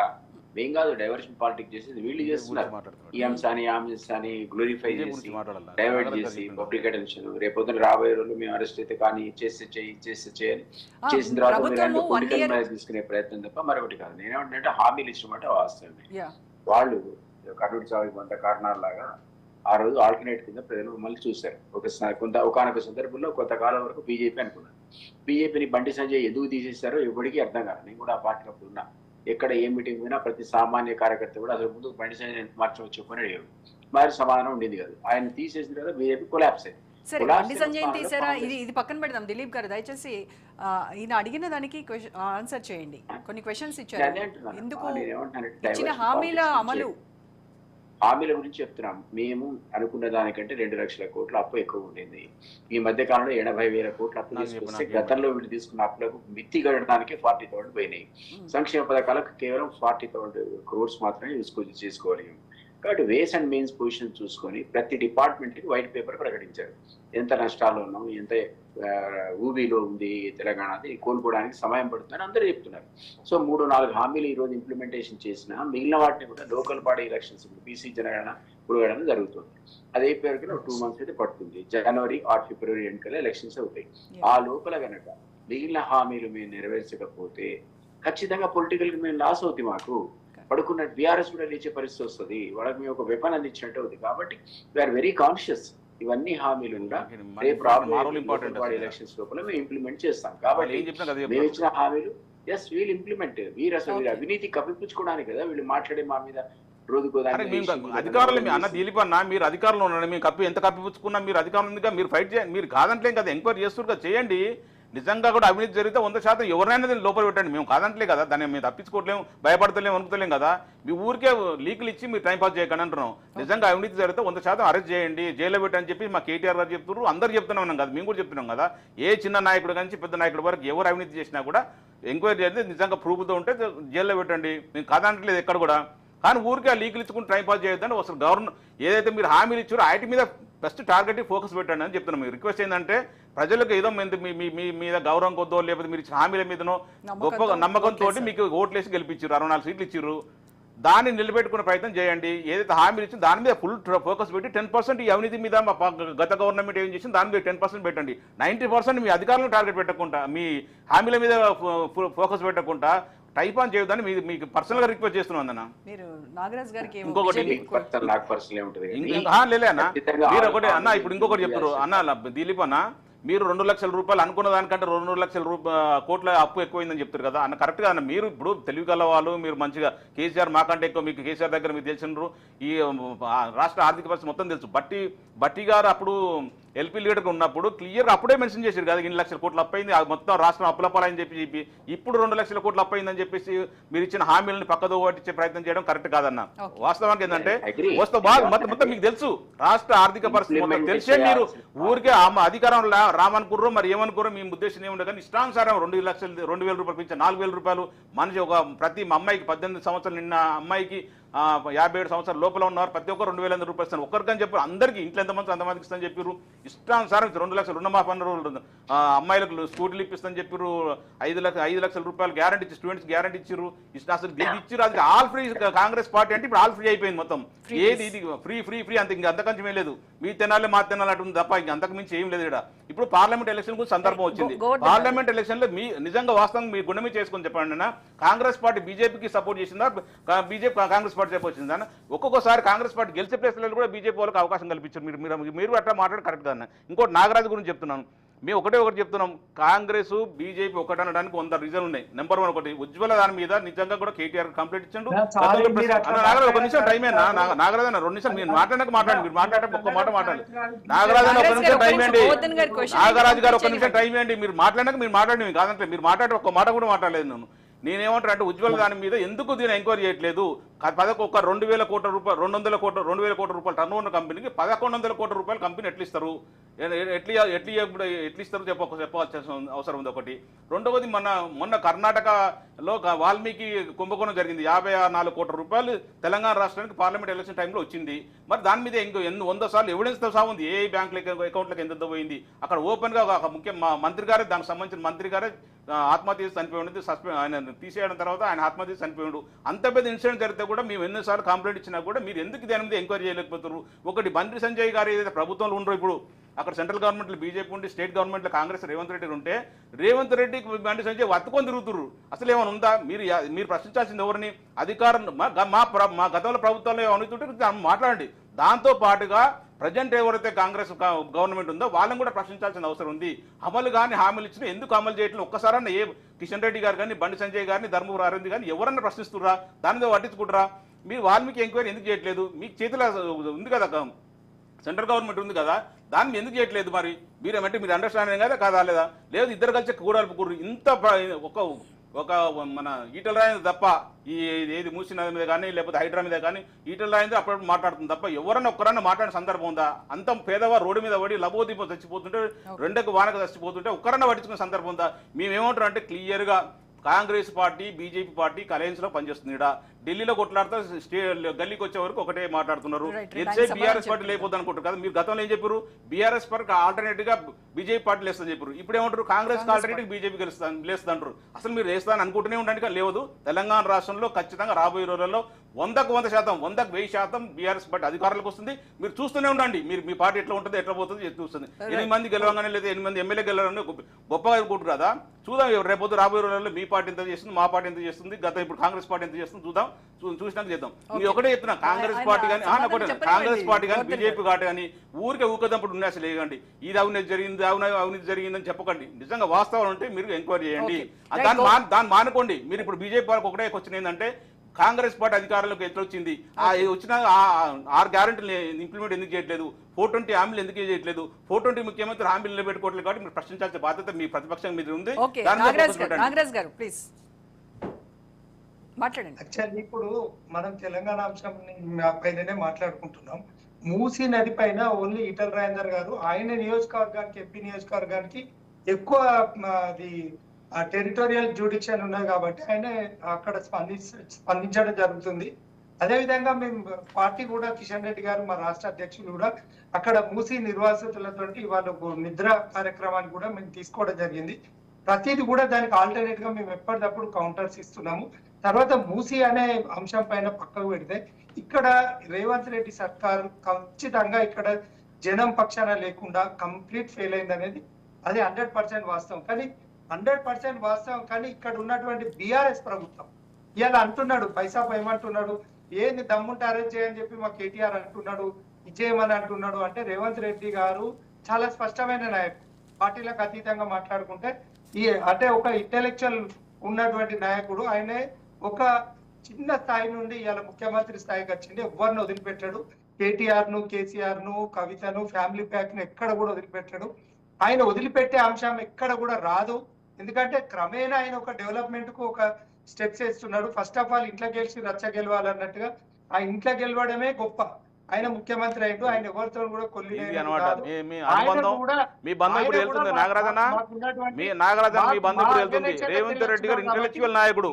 మేం కాదు డైవర్షన్ పాలిటిక్స్ చేసేది, వీళ్ళు చేస్తున్నారు. ఈ అంశాన్ని ఆ అంశాన్ని గ్లోరిఫై చేసి డైవర్ట్ చేసి పబ్లిక్ అటెన్షన్. రేపొద్దున రాబోయే రోజులు మేము అరెస్ట్ అయితే కానీ చేస్తే చేయని చేసిన తర్వాత పొలిటికల్ మ్యారేజ్ తీసుకునే ప్రయత్నం తప్ప మరొకటి కాదు. నేనేమంటే హామీలు ఇష్టమాట వాస్తవమే. వాళ్ళు కర్నూలు చావుకి కొంత కారణాలలాగా ఆ రోజు ఆల్టర్నేట్ కింద ప్రజలు మమ్మల్ని చూశారు. ఒకనొక సందర్భంలో కొంతకాలం వరకు బీజేపీ అనుకున్నారు. బీజేపీని బండి సంజయ్ ఎందుకు తీసేశారో ఎవరికి అర్థం కాదు. నేను కూడా ఆ పార్టీ అప్పుడు ఉన్నా. ఎక్కడ ఏ మీటింగ్ పోయినా ప్రతి సామాన్య కార్యకర్త కూడా అసలు ముందు బండి సంజయ్ మార్చవచ్చు చెప్పని అడిగారు. మరి సమాధానం ఉండేది కాదు. ఆయన తీసేసిన తర్వాత బీజేపీ కొలాప్స్ అయింది. సరే, బండి సంజయ్ తీసారా, ఇది పక్కన పెడదాం. దిలీప్ గారు దయచేసి ఈయన అడిగిన దానికి ఆన్సర్ చేయండి. కొన్ని క్వశ్చన్స్ ఇచ్చారు. ఎందుకు ఇచ్చిన హామీల అమలు? హామీల గురించి చెప్తున్నాం. మేము అనుకున్న దానికంటే 2 లక్షల కోట్ల అప్పు ఎక్కువ ఉండేది. ఈ మధ్య కాలంలో 80,000 కోట్ల అప్పు తీసుకొస్తే గతంలో వీళ్ళు తీసుకున్న అప్పులకు మిత్తి గడడానికి 40,000 పోయినాయి. సంక్షేమ పథకాలకు కేవలం 40,000 crores మాత్రమే చేసుకోవాలి. కాబట్టి వేస్ అండ్ మీన్స్ పొజిషన్ చూసుకొని ప్రతి డిపార్ట్మెంట్కి వైట్ పేపర్ ప్రకటించారు. ఎంత నష్టాలు ఉన్నాం, ఎంత ఊబీలో ఉంది తెలంగాణ, అది కోలుకోవడానికి సమయం పడుతుందని అందరూ చెప్తున్నారు. సో 3-4 హామీలు ఈరోజు ఇంప్లిమెంటేషన్ చేసినా మిగిలిన వాటిని కూడా లోకల్ బాడీ ఎలక్షన్స్ బీసీ జనగణన పురగణన జరుగుతుంది. అదే పేరుకి 2 months అయితే పడుతుంది. జనవరి ఆర్ ఫిబ్రవరి ఎండ్కల్లా ఎలక్షన్స్ అవుతాయి. ఆ లోపల కనుక మిగిలిన హామీలు మేము నెరవేర్చకపోతే ఖచ్చితంగా పొలిటికల్ మేము లాస్ అవుతాయి. మాకు పడుకున్న బీఆర్ఎస్ కూడా లేచే పరిస్థితి వస్తుంది. వాళ్ళకి మేము ఒక వెపన్ అందించినట్టు అవుతుంది. కాబట్టి వీఆర్ వెరీ కాన్షియస్. ఇవన్నీ హామీలు కూడా రేపు రాబోయే ఎలక్షన్స్ లోపల మేము ఇంప్లిమెంట్ చేస్తాం. కాబట్టి మేము ఇచ్చిన హామీలు వీళ్ళు ఇంప్లిమెంట్. వీరు అసలు అవినీతి కప్పిపుచ్చుకోవడానికి కదా వీళ్ళు మాట్లాడే మా మీద అధికారులు అన్న దిలీప్ అన్న, మీరు అధికారంలో ఉన్నాడు, మేము ఎంత కప్పిపుచ్చుకున్నా మీరు అధికారం ఉందిగా, మీరు ఫైట్ చేయండి. మీరు కాదంటలేం కదా, ఎంక్వైరీ చేస్తారు కదా, చేయండి. నిజంగా కూడా అవినీతి జరిగితే 100% ఎవరైనా దీన్ని లోపల పెట్టండి. మేము కాదంటలే కదా, దాన్ని మేము తప్పించుకోవట్లేము, భయపడతలేము, వణుకుతలేం కదా. మీ ఊరికే లీకులు ఇచ్చి మీరు టైం పాస్ చేయకండి అంటున్నాం. నిజంగా అవినీతి జరిగితే 100% అరెస్ట్ చేయండి, జైల్లో పెట్టని చెప్పి మా కేటీఆర్ గారు చెప్తున్నారు, అందరూ చెప్తున్నాం కదా, మేము కూడా చెప్తున్నాం కదా. ఏ చిన్న నాయకుడు కానీ పెద్ద నాయకుడు వరకు ఎవరు అవినీతి చేసినా కూడా ఎంక్వైరీ చేస్తే నిజంగా ప్రూఫ్తో ఉంటే జైల్లో పెట్టండి. మేము కాదంటలేదు ఎక్కడ కూడా. కానీ ఊరికే ఆ లీకులు ఇచ్చుకుని టైం పాస్ చేయొద్దని అసలు గవర్నమెంట్ ఏదైతే మీరు హామీలు ఇచ్చారో వాటి మీద ఫస్ట్ టార్గెట్ ఫోకస్ పెట్టండి అని చెప్తున్నాం. మీరు రిక్వెస్ట్ ఏంటంటే ప్రజలకు ఏదో మీ మీద గౌరవం కొద్దో లేకపోతే మీరు ఇచ్చిన హామీల మీదనో గొప్ప నమ్మకంతో మీకు ఓట్లేసి గెలిపించారు, 64 సీట్లు ఇచ్చారు, దాన్ని నిలబెట్టుకునే ప్రయత్నం చేయండి. ఏదైతే హామీలు ఇచ్చిందో దాని మీద ఫుల్ ఫోకస్ పెట్టి 10% ఈ అవినీతి మీద గత గవర్నమెంట్ ఏం చేసింది దాని మీద 10% పెట్టండి. 90% మీ అధికారులను టార్గెట్ పెట్టకుండా మీ హామీల మీద ఫోకస్ పెట్టకుండా టైప్ ఆన్ చేయొద్దని మీకు పర్సనల్ గా రిక్వెస్ట్ చేస్తున్నాను అన్న. మీరు నాగరాజ్ గారికి ఇంకొకటి లేలే అన్న, మీరు ఒకటి అన్న ఇప్పుడు ఇంకొకటి చెప్తారు అన్న దిలీప్ అన్న, మీరు 2 లక్షల రూపాయలు అనుకున్న దానికంటే 2 లక్షల కోట్ల అప్పు ఎక్కువైందని చెప్తారు కదా అన్న. కరెక్ట్ గా అన్న, మీరు ఇప్పుడు తెలివి గల వాళ్ళు, మీరు మంచిగా కేసీఆర్ మాకంటే ఎక్కువ మీకు కేసీఆర్ దగ్గర మీకు తెలిసినారు, ఈ రాష్ట్ర ఆర్థిక పరిస్థితి మొత్తం తెలుసు. బట్టి గారు అప్పుడు ఎల్పీ లీడర్గా ఉన్నప్పుడు క్లియర్గా అప్పుడే మెన్షన్ చేశారు కదా 2 లక్షల కోట్లు అప్పయింది, మొత్తం రాష్ట్రం అప్పులపాలని చెప్పి ఇప్పుడు 2 లక్షల కోట్లు అప్పయిందని చెప్పేసి మీరు ఇచ్చిన హామీలను పక్కదో పట్టించే ప్రయత్నం చేయడం కరెక్ట్ కాదన్న. వాస్తవానికి ఏంటంటే మొత్తం మీకు తెలుసు రాష్ట్ర ఆర్థిక పరిస్థితి మొత్తం తెలిసే మీరు ఊరికే అధికారం రామనుకుర్రో మరి ఏమనుకుర్రో మీ ఉద్దేశం ఏముండదు. కానీ ఇష్టానుసారం 2,000 రూపాయలు పెంచి 4,000 రూపాయలు మనిషి ప్రతి అమ్మాయికి 18 సంవత్సరాలు నిన్న అమ్మాయికి 57 సంవత్సరాల లోపల ఉన్నారు ప్రతి ఒక్కరు 2,000 రూపాయలు ఇస్తాను ఒక్కరికని చెప్పారు. అందరికీ ఇంట్లో ఎంతమంది అంతమందికి ఇస్తాను చెప్పారు. ఇష్టానుసారం 2 లక్షలు రుణమాఫీ అన్నారు, అమ్మాయిలకు స్కూటీలు ఇప్పిస్తాను చెప్పారు, 5 లక్షల రూపాయలు గ్యారంటీ ఇచ్చి స్టూడెంట్స్ గ్యారంటీ ఇచ్చారు. అసలు ఇచ్చారు అది ఆల్ ఫ్రీ. కాంగ్రెస్ పార్టీ అంటే ఇప్పుడు ఆల్ ఫ్రీ అయిపోయింది మొత్తం. ఏది ఇది ఫ్రీ అంత ఇంకా అంతకంచం ఏం లేదు. మీ తినాలి మా తినాలి అంటుంది తప్ప ఇంక అంతకు మించి ఏం లేదు ఇక్కడ. ఇప్పుడు పార్లమెంట్ ఎలక్షన్ గురించి సందర్భం వచ్చింది. పార్లమెంట్ ఎలక్షన్ లో మీ నిజంగా వాస్తవంగా మీ గుండె మీద చేసుకొని చెప్పండి అన్న, కాంగ్రెస్ పార్టీ బీజేపీకి సపోర్ట్ చేసిందా, బీజేపీ కాంగ్రెస్ పార్టీ సపోర్ట్ చేసిందా అన్న? ఒక్కొక్కసారి కాంగ్రెస్ పార్టీ గెలిచే ప్లేస్లలో కూడా బీజేపీ వాళ్ళకి అవకాశం కల్పించారు. మీరు అట్లా మాట్లాడి కరెక్ట్ అన్న. ఇంకోటి నాగరాజు గురించి చెప్తున్నాను, మేము ఒకటి చెప్తున్నాం, కాంగ్రెస్ బీజేపీ ఒకటి అనడానికి 100 రీజన్లు ఉన్నాయి. నెంబర్ 1 ఒకటి ఉజ్వల దాని మీద నిజంగా కూడా కేటీఆర్ కంప్లీట్ ఇచ్చాడు. నాగరాజు ఒక నిమిషం టైం అయినా నాగరాజు అన్న 2 నిమిషాలు మీరు మాట్లాడండి, మీరు మాట్లాడే ఒక్క మాట మాట్లాడాలి. నాగరాజు అన్న 1 నిమిషం టైం ఇవ్వండి, నాగరాజు గారు 1 నిమిషం టైం ఇవ్వండి. మీరు మాట్లాడాక మీరు మాట్లాడి కాదంటే మీరు మాట్లాడే ఒక్క మాట కూడా మాట్లాడలేదు. నేనేమంటారు అంటే ఉజ్వల దాని మీద ఎందుకు దీన్ని ఎంక్వైరీ చేయట్లేదు? 2,000 కోట్ల రూపాయలు 2,000 కోట్ల రూపాయలు టర్న్ ఓవర్ కంపెనీకి 1,100 కోట్ల రూపాయలు కంపెనీ ఎట్లా ఇస్తారు? ఎట్లా ఇస్తారు చెప్పాల్సిన అవసరం ఉంది ఒకటి. రెండవది మొన్న కర్ణాటకలో వాల్మీకి కుంభకోణం జరిగింది. 54 కోట్ల రూపాయలు తెలంగాణ రాష్ట్రానికి పార్లమెంట్ ఎలక్షన్ టైంలో వచ్చింది. మరి దాని మీద 100 సార్లు ఎవిడెన్స్తో సహా ఉంది. ఏ బ్యాంకుల అకౌంట్లకు ఎంత పోయింది అక్కడ ఓపెన్గా ఒక ముఖ్య మంత్రి గారే దానికి సంబంధించిన మంత్రి గారే ఆత్మహత్య చనిపోయింది. ఆయన తీసేయడం తర్వాత ఆయన ఆత్మహత్య చనిపోయాడు. అంత పెద్ద ఇన్సిడెంట్ జరిగితే కూడా మేము ఎన్నిసార్లు కంప్లైంట్ ఇచ్చినా కూడా మీరు ఎందుకు దాని మీద ఎంక్వైరీ చేయలేకపోతారు? ఒకటి బండి సంజయ్ గారు ఏదైతే ప్రభుత్వంలో ఉండరు, ఇప్పుడు అక్కడ సెంట్రల్ గవర్నమెంట్లో బీజేపీ ఉండి స్టేట్ గవర్నమెంట్లో కాంగ్రెస్ రేవంత్ రెడ్డి ఉంటే రేవంత్ రెడ్డికి బండి సంజయ్ వత్తుకొని తిరుగుతున్నారు. అసలు ఏమైనా ఉందా? మీరు ప్రశ్నించాల్సింది ఎవరిని? అధికారం మా గతంలో ప్రభుత్వంలో ఏమనుకుంటే మాట్లాడండి. దాంతో పాటుగా ప్రజెంట్ ఎవరైతే కాంగ్రెస్ గవర్నమెంట్ ఉందో వాళ్ళని కూడా ప్రశ్నించాల్సిన అవసరం ఉంది. అమలు కానీ హామీలు ఇచ్చినా ఎందుకు అమలు చేయట్లేదు? ఒక్కసారన్నా కిషన్ రెడ్డి గారు కానీ బండి సంజయ్ గారిని ధర్మపురి అరవింద్ కానీ ఎవరన్నా ప్రశ్నిస్తురా? దాని మీద పట్టించుకుంటారా? మీరు వాల్మీకి ఎంక్వైరీ ఎందుకు చేయట్లేదు? మీకు చేతిలో ఉంది కదా, సెంట్రల్ గవర్నమెంట్ ఉంది కదా, దాన్ని ఎందుకు చేయట్లేదు? మరి మీరేమంటే మీరు అండర్స్టాండింగ్ కదా కాదా లేదా? లేదు ఇద్దరు కలిసి కూడలు ఇంత ఒక మన ఈటల రాయింది తప్ప ఏది మూసి నది మీద కానీ లేకపోతే హైడ్రా మీద కానీ ఈటల రాయింది అప్పుడప్పుడు మాట్లాడుతుంది తప్ప ఎవరన్నా ఒక్కరన్నా మాట్లాడిన సందర్భం ఉందా? అంత పేదవారు రోడ్డు మీద పడి లబోదీపం చచ్చిపోతుంటే, రెండకు వానకు చచ్చిపోతుంటే ఒక్కరన్నా పట్టించుకునే సందర్భం ఉందా? మేమేమంటారు అంటే క్లియర్గా Congress party BJP party alliance లో పనిచేస్తుంది. ఢిల్లీలో కొట్లాడుతూ గల్లీకి వచ్చే వరకు ఒకటే మాట్లాడుతున్నారు. బీఆర్ఎస్ పార్టీ లేకపోతే అనుకుంటారు కదా. మీరు గతంలో ఏం చెప్పారు? బీఆర్ఎస్ పార్టీ ఆల్టర్నేటివ్ గా బీజేపీ పార్టీ లేస్తుందని చెప్పారు. ఇప్పుడు ఏమంటారు? కాంగ్రెస్ ఆల్టర్నేటివ్ బీజేపీ లేస్తుంది అంటారు. అసలు మీరు వేస్తాను అనుకుంటూనే ఉండడానికి లేదు. తెలంగాణ రాష్ట్రంలో ఖచ్చితంగా రాబోయే రోజుల్లో 100% 100% బీఆర్ఎస్ పార్టీ అధికారులకు వస్తుంది. మీరు చూస్తూనే ఉండండి. మీ పార్టీ ఎట్లా ఉంటుంది ఎట్లా పోతుంది చూస్తుంది. 8 మంది గెలవగానే లేదా 8 మంది ఎమ్మెల్యే గెలవగానే గొప్పగా అనుకుంటారు కదా. చూద్దాం రేపు రాబోయే రోజుల్లో మీ పార్టీ ఎంత చేస్తుంది, మా పార్టీ ఎంత చేస్తుంది, ఇప్పుడు కాంగ్రెస్ పార్టీ ఎంత చేస్తుంది చూద్దాం. చూసినాక చేద్దాం. మీరు ఒకటే చెప్తున్నా, కాంగ్రెస్ పార్టీ కానీ కాంగ్రెస్ పార్టీ కానీ బీజేపీ పార్టీ కానీ ఊరికే ఊకదంపుడు ఉన్నట్లు లేకండి. ఇది అవినీతి జరిగింది అవినీతి జరిగిందని చెప్పకండి. నిజంగా వాస్తవాలు ఉంటే మీరు ఎంక్వైరీ చేయండి. దాన్ని మానుకోండి. మీరు ఇప్పుడు బీజేపీ వాళ్ళకి ఒకటే క్వశ్చన్ ఏంటంటే కాంగ్రెస్ పార్టీ అధికారంలోకి ఎట్లా వచ్చింది? వచ్చిన 6 గ్యారెంటీలు ఇంప్లిమెంట్ ఎందుకు చేయట్లేదు? 420 హామీలు ఎందుకు చేయట్లేదు? 420 ముఖ్యమంత్రి హామీలు నిలబెట్టుకోవట్లేదు. కాబట్టి మీరు ప్రశ్నించాల్సిన బాధ్యత మీ ప్రతిపక్షం మీద ఉంది. యాక్చువల్లీ ఇప్పుడు మనం తెలంగాణ అంశం పైననే మాట్లాడుకుంటున్నాం. మూసీ నది పైన ఓన్లీ ఈటల రాజేందర్ గారు ఆయన నియోజకవర్గానికి ఎంపీ నియోజకవర్గానికి ఎక్కువ అది టెరిటోరియల్ జ్యుడిక్షన్ ఉన్నది కాబట్టి ఆయన అక్కడ స్పందించడం జరుగుతుంది. అదేవిధంగా మేము పార్టీ కూడా కిషన్ రెడ్డి గారు మా రాష్ట్ర అధ్యక్షులు కూడా అక్కడ మూసి నిర్వాసితులతోటి వాళ్ళు నిద్ర కార్యక్రమాన్ని కూడా మేము తీసుకోవడం జరిగింది. ప్రతిది కూడా దానికి ఆల్టర్నేట్ గా మేము ఎప్పటికప్పుడు కౌంటర్స్ ఇస్తున్నాము. తర్వాత మూసి అనే అంశం పైన పక్కకు పెడితే ఇక్కడ రేవంత్ రెడ్డి సర్కార్ ఖచ్చితంగా ఇక్కడ జనం పక్షాన లేకుండా కంప్లీట్ ఫెయిల్ అయింది అనేది అది 100% వాస్తవం. కానీ 100% వాస్తవం. కానీ ఇక్కడ ఉన్నటువంటి బీఆర్ఎస్ ప్రభుత్వం ఇవాళ అంటున్నాడు పైసా ఏమంటున్నాడు, ఏంది దమ్ముంటే అరెస్ట్ చేయని చెప్పి మా కేటీఆర్ అంటున్నాడు, ఇచ్చేయమని అంటున్నాడు. అంటే రేవంత్ రెడ్డి గారు చాలా స్పష్టమైన నాయకుడు, పార్టీలకు అతీతంగా మాట్లాడుకుంటే అంటే ఒక ఇంటెలెక్చువల్ ఉన్నటువంటి నాయకుడు. ఆయనే ఒక చిన్న స్థాయి నుండి ఇవాళ ముఖ్యమంత్రి స్థాయికి వచ్చింది. ఎవరిని వదిలిపెట్టాడు, కేటీఆర్ ను, కేసీఆర్ ను, కవితను, ఫ్యామిలీ ప్యాక్ ను ఎక్కడ కూడా వదిలిపెట్టాడు. ఆయన వదిలిపెట్టే అంశం ఎక్కడ కూడా రాదు. ఎందుకంటే క్రమేణా ఆయన ఒక డెవలప్మెంట్ కు ఒక స్టెప్స్ వేస్తున్నాడు. ఫస్ట్ ఆఫ్ ఆల్ ఇంట్లో గెలిచి రచ్చ గెలవాలన్నట్టుగా ఆ ఇంట్లో గెలవడమే గొప్ప. ఆయన ముఖ్యమంత్రి అయ్యిండు, ఆయన ఎవరితో కూడా కొల్లి మీ బంధం ఇప్పుడు వెళ్తుంది నాగరాజన్న, మీ నాగరాజన్న మీ బంధం ఇప్పుడు వెళ్తుంది. రేవంత్ రెడ్డి గారు ఇంటెలెక్చువల్ నాయకుడు,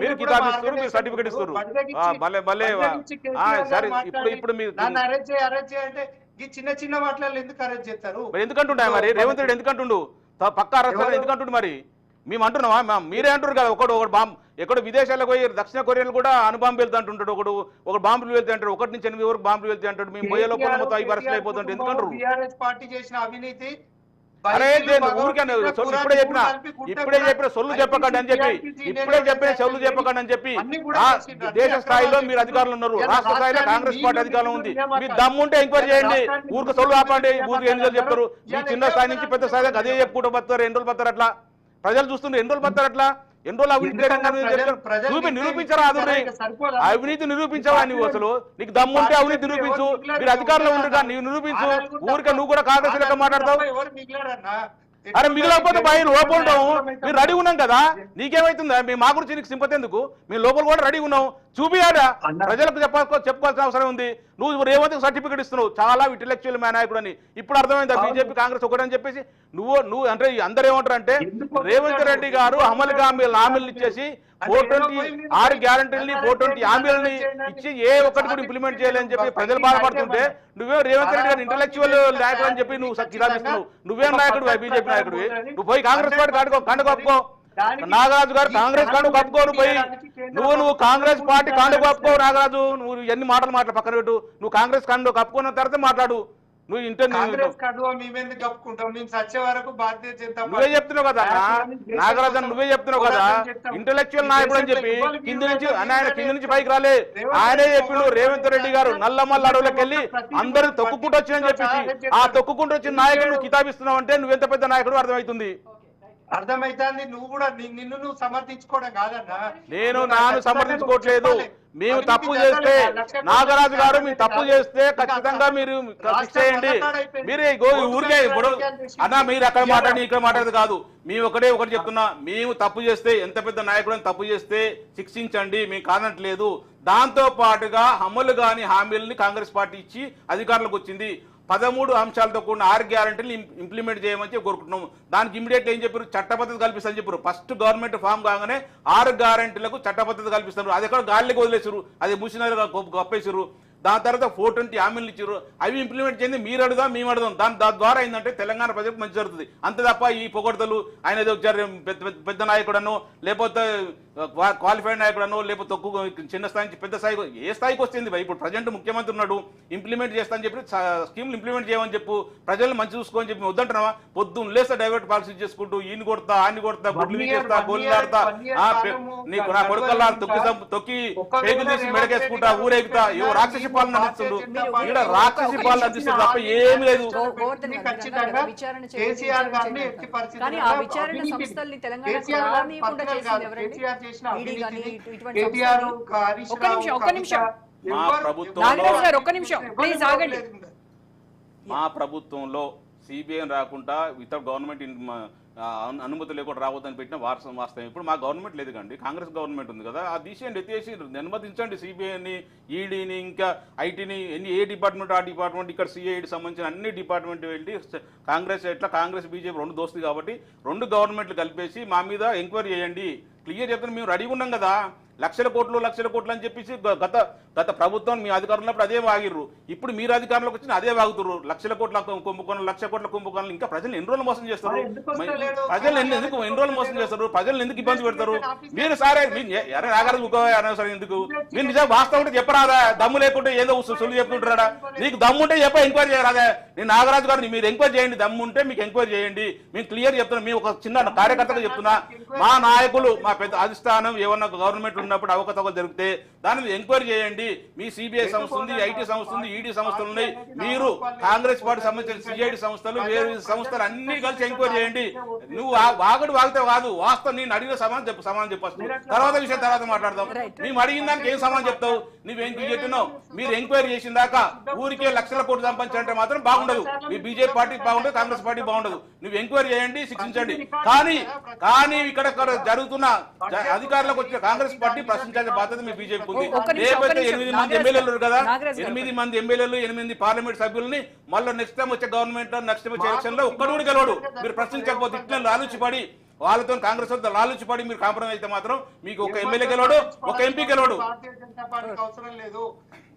మీరు కితాబ్ ఇస్తారు, మీరు సర్టిఫికేట్ ఇస్తారు. భలే భలే సరే ఇప్పుడు మీరు అరెస్ట్ చేయాలంటే ఈ చిన్న చిన్న మాటలు ఎందుకు అరెస్ట్ చేస్తారు? ఎందుకంటుండే మరి రేవంత్ రెడ్డి ఎందుకంటుండు పక్క అరెస్ట్ ఎందుకంటుండు? మరి మేము అంటున్నావా? మీరే అంటారు కదా, ఒకడు బాంబు ఎక్కడో విదేశాలకు పోయి దక్షిణ కొరియాలో కూడా అణుబాంబు వెళ్తా అంటుంటాడు, ఒకడు బాంబులు వెళ్తే అంటాడు, 1 నుంచి 8 వరకు బాంబులు వెళ్తే అంటాడు. మేము పోయే లోపల మొత్తం 5 పరిస్థితులు అయిపోతుంటే ఎందుకంటారు? పార్టీ చేసిన అవినీతి అరే ఊరికే సొల్లు ఇప్పుడే చెప్పిన సొల్లు చెప్పకండి అని చెప్పి, ఇప్పుడే చెప్పిన సొల్లు చెప్పకండి అని చెప్పి. దేశ స్థాయిలో మీరు అధికారులు ఉన్నారు, రాష్ట్ర స్థాయిలో కాంగ్రెస్ పార్టీ అధికారం ఉంది. మీ దమ్ముంటే ఎంక్వైరీ చేయండి, ఊరికి సొల్లు ఆపండి. ఊరికి ఎన్ని రోజులు చెప్తారు? మీ చిన్న స్థాయి నుంచి పెద్ద స్థాయి అదే చెప్పుకుంటూ పోతారు. ఎన్ని రోజులు పోతారు అట్లా? ప్రజలు చూస్తున్నారు ఎన్ని రోజులు పోతారు అట్లా? ఎన్ని రోజులు అవినీతి నిరూపించరా? అవినీతి నిరూపించవా నువ్వు? అసలు నీకు దమ్ముంటే అవినీతి నిరూపించు. మీరు అధికారంలో ఉండగా నీవు నిరూపించు. ఊరికే నువ్వు కూడా కాంగ్రెస్ లెక్క మాట్లాడతావు. అరే మిగిలిపోతే బయట లోపల ఉంటాం. మీరు రెడీ ఉన్నాం కదా, నీకేమైతుందా? మీ మా గురించి నీకు సింపతి ఎందుకు? మీ లోపల కూడా రెడీ ఉన్నాం. చూపియాడా ప్రజలకు చెప్పుకోవాల్సిన అవసరం ఉంది. నువ్వు రేవంత్ సర్టిఫికేట్ ఇస్తున్నావు, చాలా ఇంటెలెక్చువల్ నాయకుడు అని. ఇప్పుడు అర్థమైందా బీజేపీ కాంగ్రెస్ ఒకటని చెప్పేసి? నువ్వు అంటే అందరూ ఏమంటారు అంటే రేవంత్ రెడ్డి గారు అమలుగా హామీలు ఇచ్చేసి 426 గ్యారంటీలని 420 హామీలని ఇచ్చి ఏ ఒక్కటి కూడా ఇంప్లిమెంట్ చేయాలని చెప్పి ప్రజలు బాధపడుతుంటే నువ్వే రేవంత్ రెడ్డి గారు ఇంటెలెక్చువల్ నాయకుడు అని చెప్పి నువ్వు కిరాపిస్తున్నావు. నువ్వేం నాయకుడు? బీజేపీ నాయకుడు. నువ్వు పోయి కాంగ్రెస్ పార్టీ కండు కప్పుకో. నాగరాజు గారు కాంగ్రెస్ కండు కప్పుకోను పోయి. నువ్వు కాంగ్రెస్ పార్టీ కండు కప్పుకో నాగరాజు. నువ్వు ఎన్ని మాటలు పక్కన పెట్టు. నువ్వు కాంగ్రెస్ కండు కప్పుకున్న తర్వాత మాట్లాడు. నువ్వు నువ్వే చెప్తున్నావు కదా నాగరాజన్, నువ్వే చెప్తున్నావు కదా ఇంటెలెక్చువల్ నాయకుడు అని చెప్పి. ఆయన కింది నుంచి పైకి రాలే. ఆయనే చెప్పిండు రేవంత్ రెడ్డి గారు నల్లమల్ల అడవులకు వెళ్ళి అందరూ తొక్కుకుంటూ వచ్చిందని చెప్పేసి. ఆ తొక్కుకుంటూ వచ్చిన నాయకుడు నువ్వు కితాబిస్తున్నావు అంటే నువ్వెంత పెద్ద నాయకుడు అర్థమవుతుంది. అర్థమైతుంది. నువ్వు కూడా నిన్ను నువ్వు సమర్థించుకోవడం కాదన్నా. నేను సమర్థించుకోవట్లేదు. మేము తప్పు చేస్తే నాగరాజు గారు మీరు తప్పు చేస్తే ఖచ్చితంగా మీరు శిక్ష చేయండి. మీరు ఊరికే ఇప్పుడు అన్నా మీరు అక్కడ మాట్లాడి ఇక్కడ మాట్లాడేది కాదు. మేము ఒకటి చెప్తున్నా, మేము తప్పు చేస్తే ఎంత పెద్ద నాయకుడు తప్పు చేస్తే శిక్షించండి, మేము కాదనట్లేదు. దాంతో పాటుగా అమలు కాని హామీలని కాంగ్రెస్ పార్టీ ఇచ్చి అధికారులకు వచ్చింది. 13 అంశాలతో కూడిన 6 గ్యారంటీలు ఇంప్లిమెంట్ చేయమని చెప్పి కోరుకుంటున్నాం. దానికి ఇమీడియట్ ఏం చెప్పారు? చట్టబద్ధత కల్పిస్తారని చెప్పారు. ఫస్ట్ గవర్నమెంట్ ఫామ్ కాగానే 6 గ్యారంటీలకు చట్టబద్ధత కల్పిస్తారు. అది ఎక్కడ గాలికి వదిలేసారు, అది మూసినారు, గొప్పేసారు. దాని తర్వాత 420 హామీలు ఇచ్చారు. అవి ఇంప్లిమెంట్ చేయండి. మీరు అడుగుదాం, మేము అడుగుదాం. దాని ద్వారా ఏంటంటే తెలంగాణ ప్రజలకు మంచి జరుగుతుంది. అంతే తప్ప ఈ పొగడతలు ఆయన ఏదో పెద్ద నాయకుడనో లేకపోతే క్వాలిఫైడ్ నాయకుడనో లేకపోతే చిన్న స్థాయి నుంచి పెద్ద స్థాయికి ఏ స్థాయికి వస్తుంది? ఇప్పుడు ప్రజెంట్ ముఖ్యమంత్రి ఉన్నాడు, ఇంప్లిమెంట్ చేస్తానని చెప్పి స్కీమ్లు ఇంప్లిమెంట్ చేయమని చెప్పు, ప్రజలు మంచి చూసుకోని చెప్పి వద్దంటున్నావా? పొద్దున్న లేస్తే డైవర్ట్ పాలసీ చేసుకుంటూ ఈయన కొడతా, ఆయన కొడతా, గుడ్లు చేస్తా, గోళ్ళు ఆడతా, నీకు నా కొడుకల్లా తొక్కి పేగులు తీసి మెడకేసుకుంటా, ఊరేగుతా, ఏవో రాక్షసి పాలన అందిస్తుండ్రు. ఇక్కడ రాక్షసి పాలన అందిస్తుంది తప్ప ఏమి లేదు. మా ప్రభుత్వంలో సిబిఐ రాకుండా వితౌట్ గవర్నమెంట్ అనుమతి లేకుండా రావద్దని పెట్టిన వాస్తవం. ఇప్పుడు మా గవర్నమెంట్ లేదు కండి, కాంగ్రెస్ గవర్నమెంట్ ఉంది కదా. ఆ తీసేయండి, ఎత్తేసి అనుమతించండి ఈసీబీఐని, ఈడీని, ఇంకా ఐటీని, ఏ డిపార్ట్మెంట్ ఆ డిపార్ట్మెంట్, ఇక్కడ సిఐడి సంబంధించిన అన్ని డిపార్ట్మెంట్ వెళ్ళి కాంగ్రెస్ బీజేపీ 2 దోస్తులు కాబట్టి 2 గవర్నమెంట్లు కలిపేసి మా మీద ఎంక్వైరీ చేయండి. క్లియర్ చెప్తాను, మేము రెడీగా ఉన్నాం కదా. లక్షల కోట్లు అని చెప్పేసి గత ప్రభుత్వం మీ అధికారంలో ఉన్నప్పుడు అదే వాగిర్రు, ఇప్పుడు మీరు అధికారంలోకి వచ్చిన అదే వాగుతుర్రు. లక్షల కోట్ల కుంభకోణం, లక్ష కోట్ల కుంభకోణాలు. ఇంకా ప్రజలు ఎన్ని రోజులు మోసం చేస్తారు? ప్రజలు ఎన్ని రోజులు మోసం చేస్తారు? ప్రజలు ఎందుకు ఇబ్బంది పెడతారు? మీరు సరే అనవసరం ఎందుకు? మీరు నిజంగా వాస్తవం ఉంటే చెప్పరాదా? దమ్ము లేకుంటే ఏదో సులువు చెప్పుకుంటారా? నీకు దమ్ము ఉంటే చెప్ప ఎంక్వైరీ చేయరాదా? నేను నాగరాజు గారు మీరు ఎంక్వైరీ చేయండి, దమ్ము ఉంటే మీకు ఎంక్వైరీ చేయండి. మేము క్లియర్ చెప్తున్నాం. మేము ఒక చిన్న కార్యకర్తగా చెప్తున్నా, మా నాయకులు మా పెద్ద అధిష్టానం ఏమన్నా గవర్నమెంట్ ఉన్నప్పుడు అవకతవకలు జరిగితే దాని మీద ఎంక్వైరీ చేయండి. మీ సిబిఐ సంస్థ ఉంది, ఐటీ సంస్థ ఉంది, ఈడీ సంస్థలు ఉన్నాయి. మీరు కాంగ్రెస్ పార్టీ సంబంధించిన సిఐడి సంస్థలు, వేరు సంస్థలు అన్ని కలిసి ఎంక్వైరీ చేయండి. నువ్వు వాగితే కాదు, వాస్తవం నేను అడిగిన సమాధానం చెప్పచ్చు. తర్వాత విషయం తర్వాత మాట్లాడదాం. మేము అడిగిన దానికి ఏం సమాధానం చెప్తావు? నువ్వేం చెప్తున్నావు? మీరు ఎంక్వైరీ చేసిన దాకా ఊరికే లక్షల కోట్లు సంపాదించాలంటే మాత్రం బాగుండదు. మీ బీజేపీ పార్టీ బాగుండదు, కాంగ్రెస్ పార్టీ బాగుండదు. నువ్వు ఎంక్వైరీ చేయండి, శిక్షించండి. కానీ ఇక్కడ జరుగుతున్న అధికారులకు వచ్చిన కాంగ్రెస్ పార్టీ ప్రశ్నించాల్సిన బాధ్యత మీ బీజేపీ ఉంది. లేకపోతే 8 మంది ఎమ్మెల్యేలు కదా, 8 మంది ఎమ్మెల్యేలు, 8 పార్లమెంట్ సభ్యుల్ని మళ్ళీ నెక్స్ట్ టైం వచ్చే గవర్నమెంట్ నెక్స్ట్ టైం వచ్చే ఎలక్షన్ లో ఒక్కడు కూడా గెలవడు. మీరు ప్రశ్నించకపోతే ఇట్లా లాలుచిపడి వాళ్ళతో కాంగ్రెస్ వద్ద లాలుచిపడి మీరు కాంప్రమైజ్ అయితే మాత్రం మీకు ఒక ఎమ్మెల్యే గెలవడు, ఒక ఎంపీ గెలవడు. భారతీయ జనతా పార్టీకి అవసరం లేదు.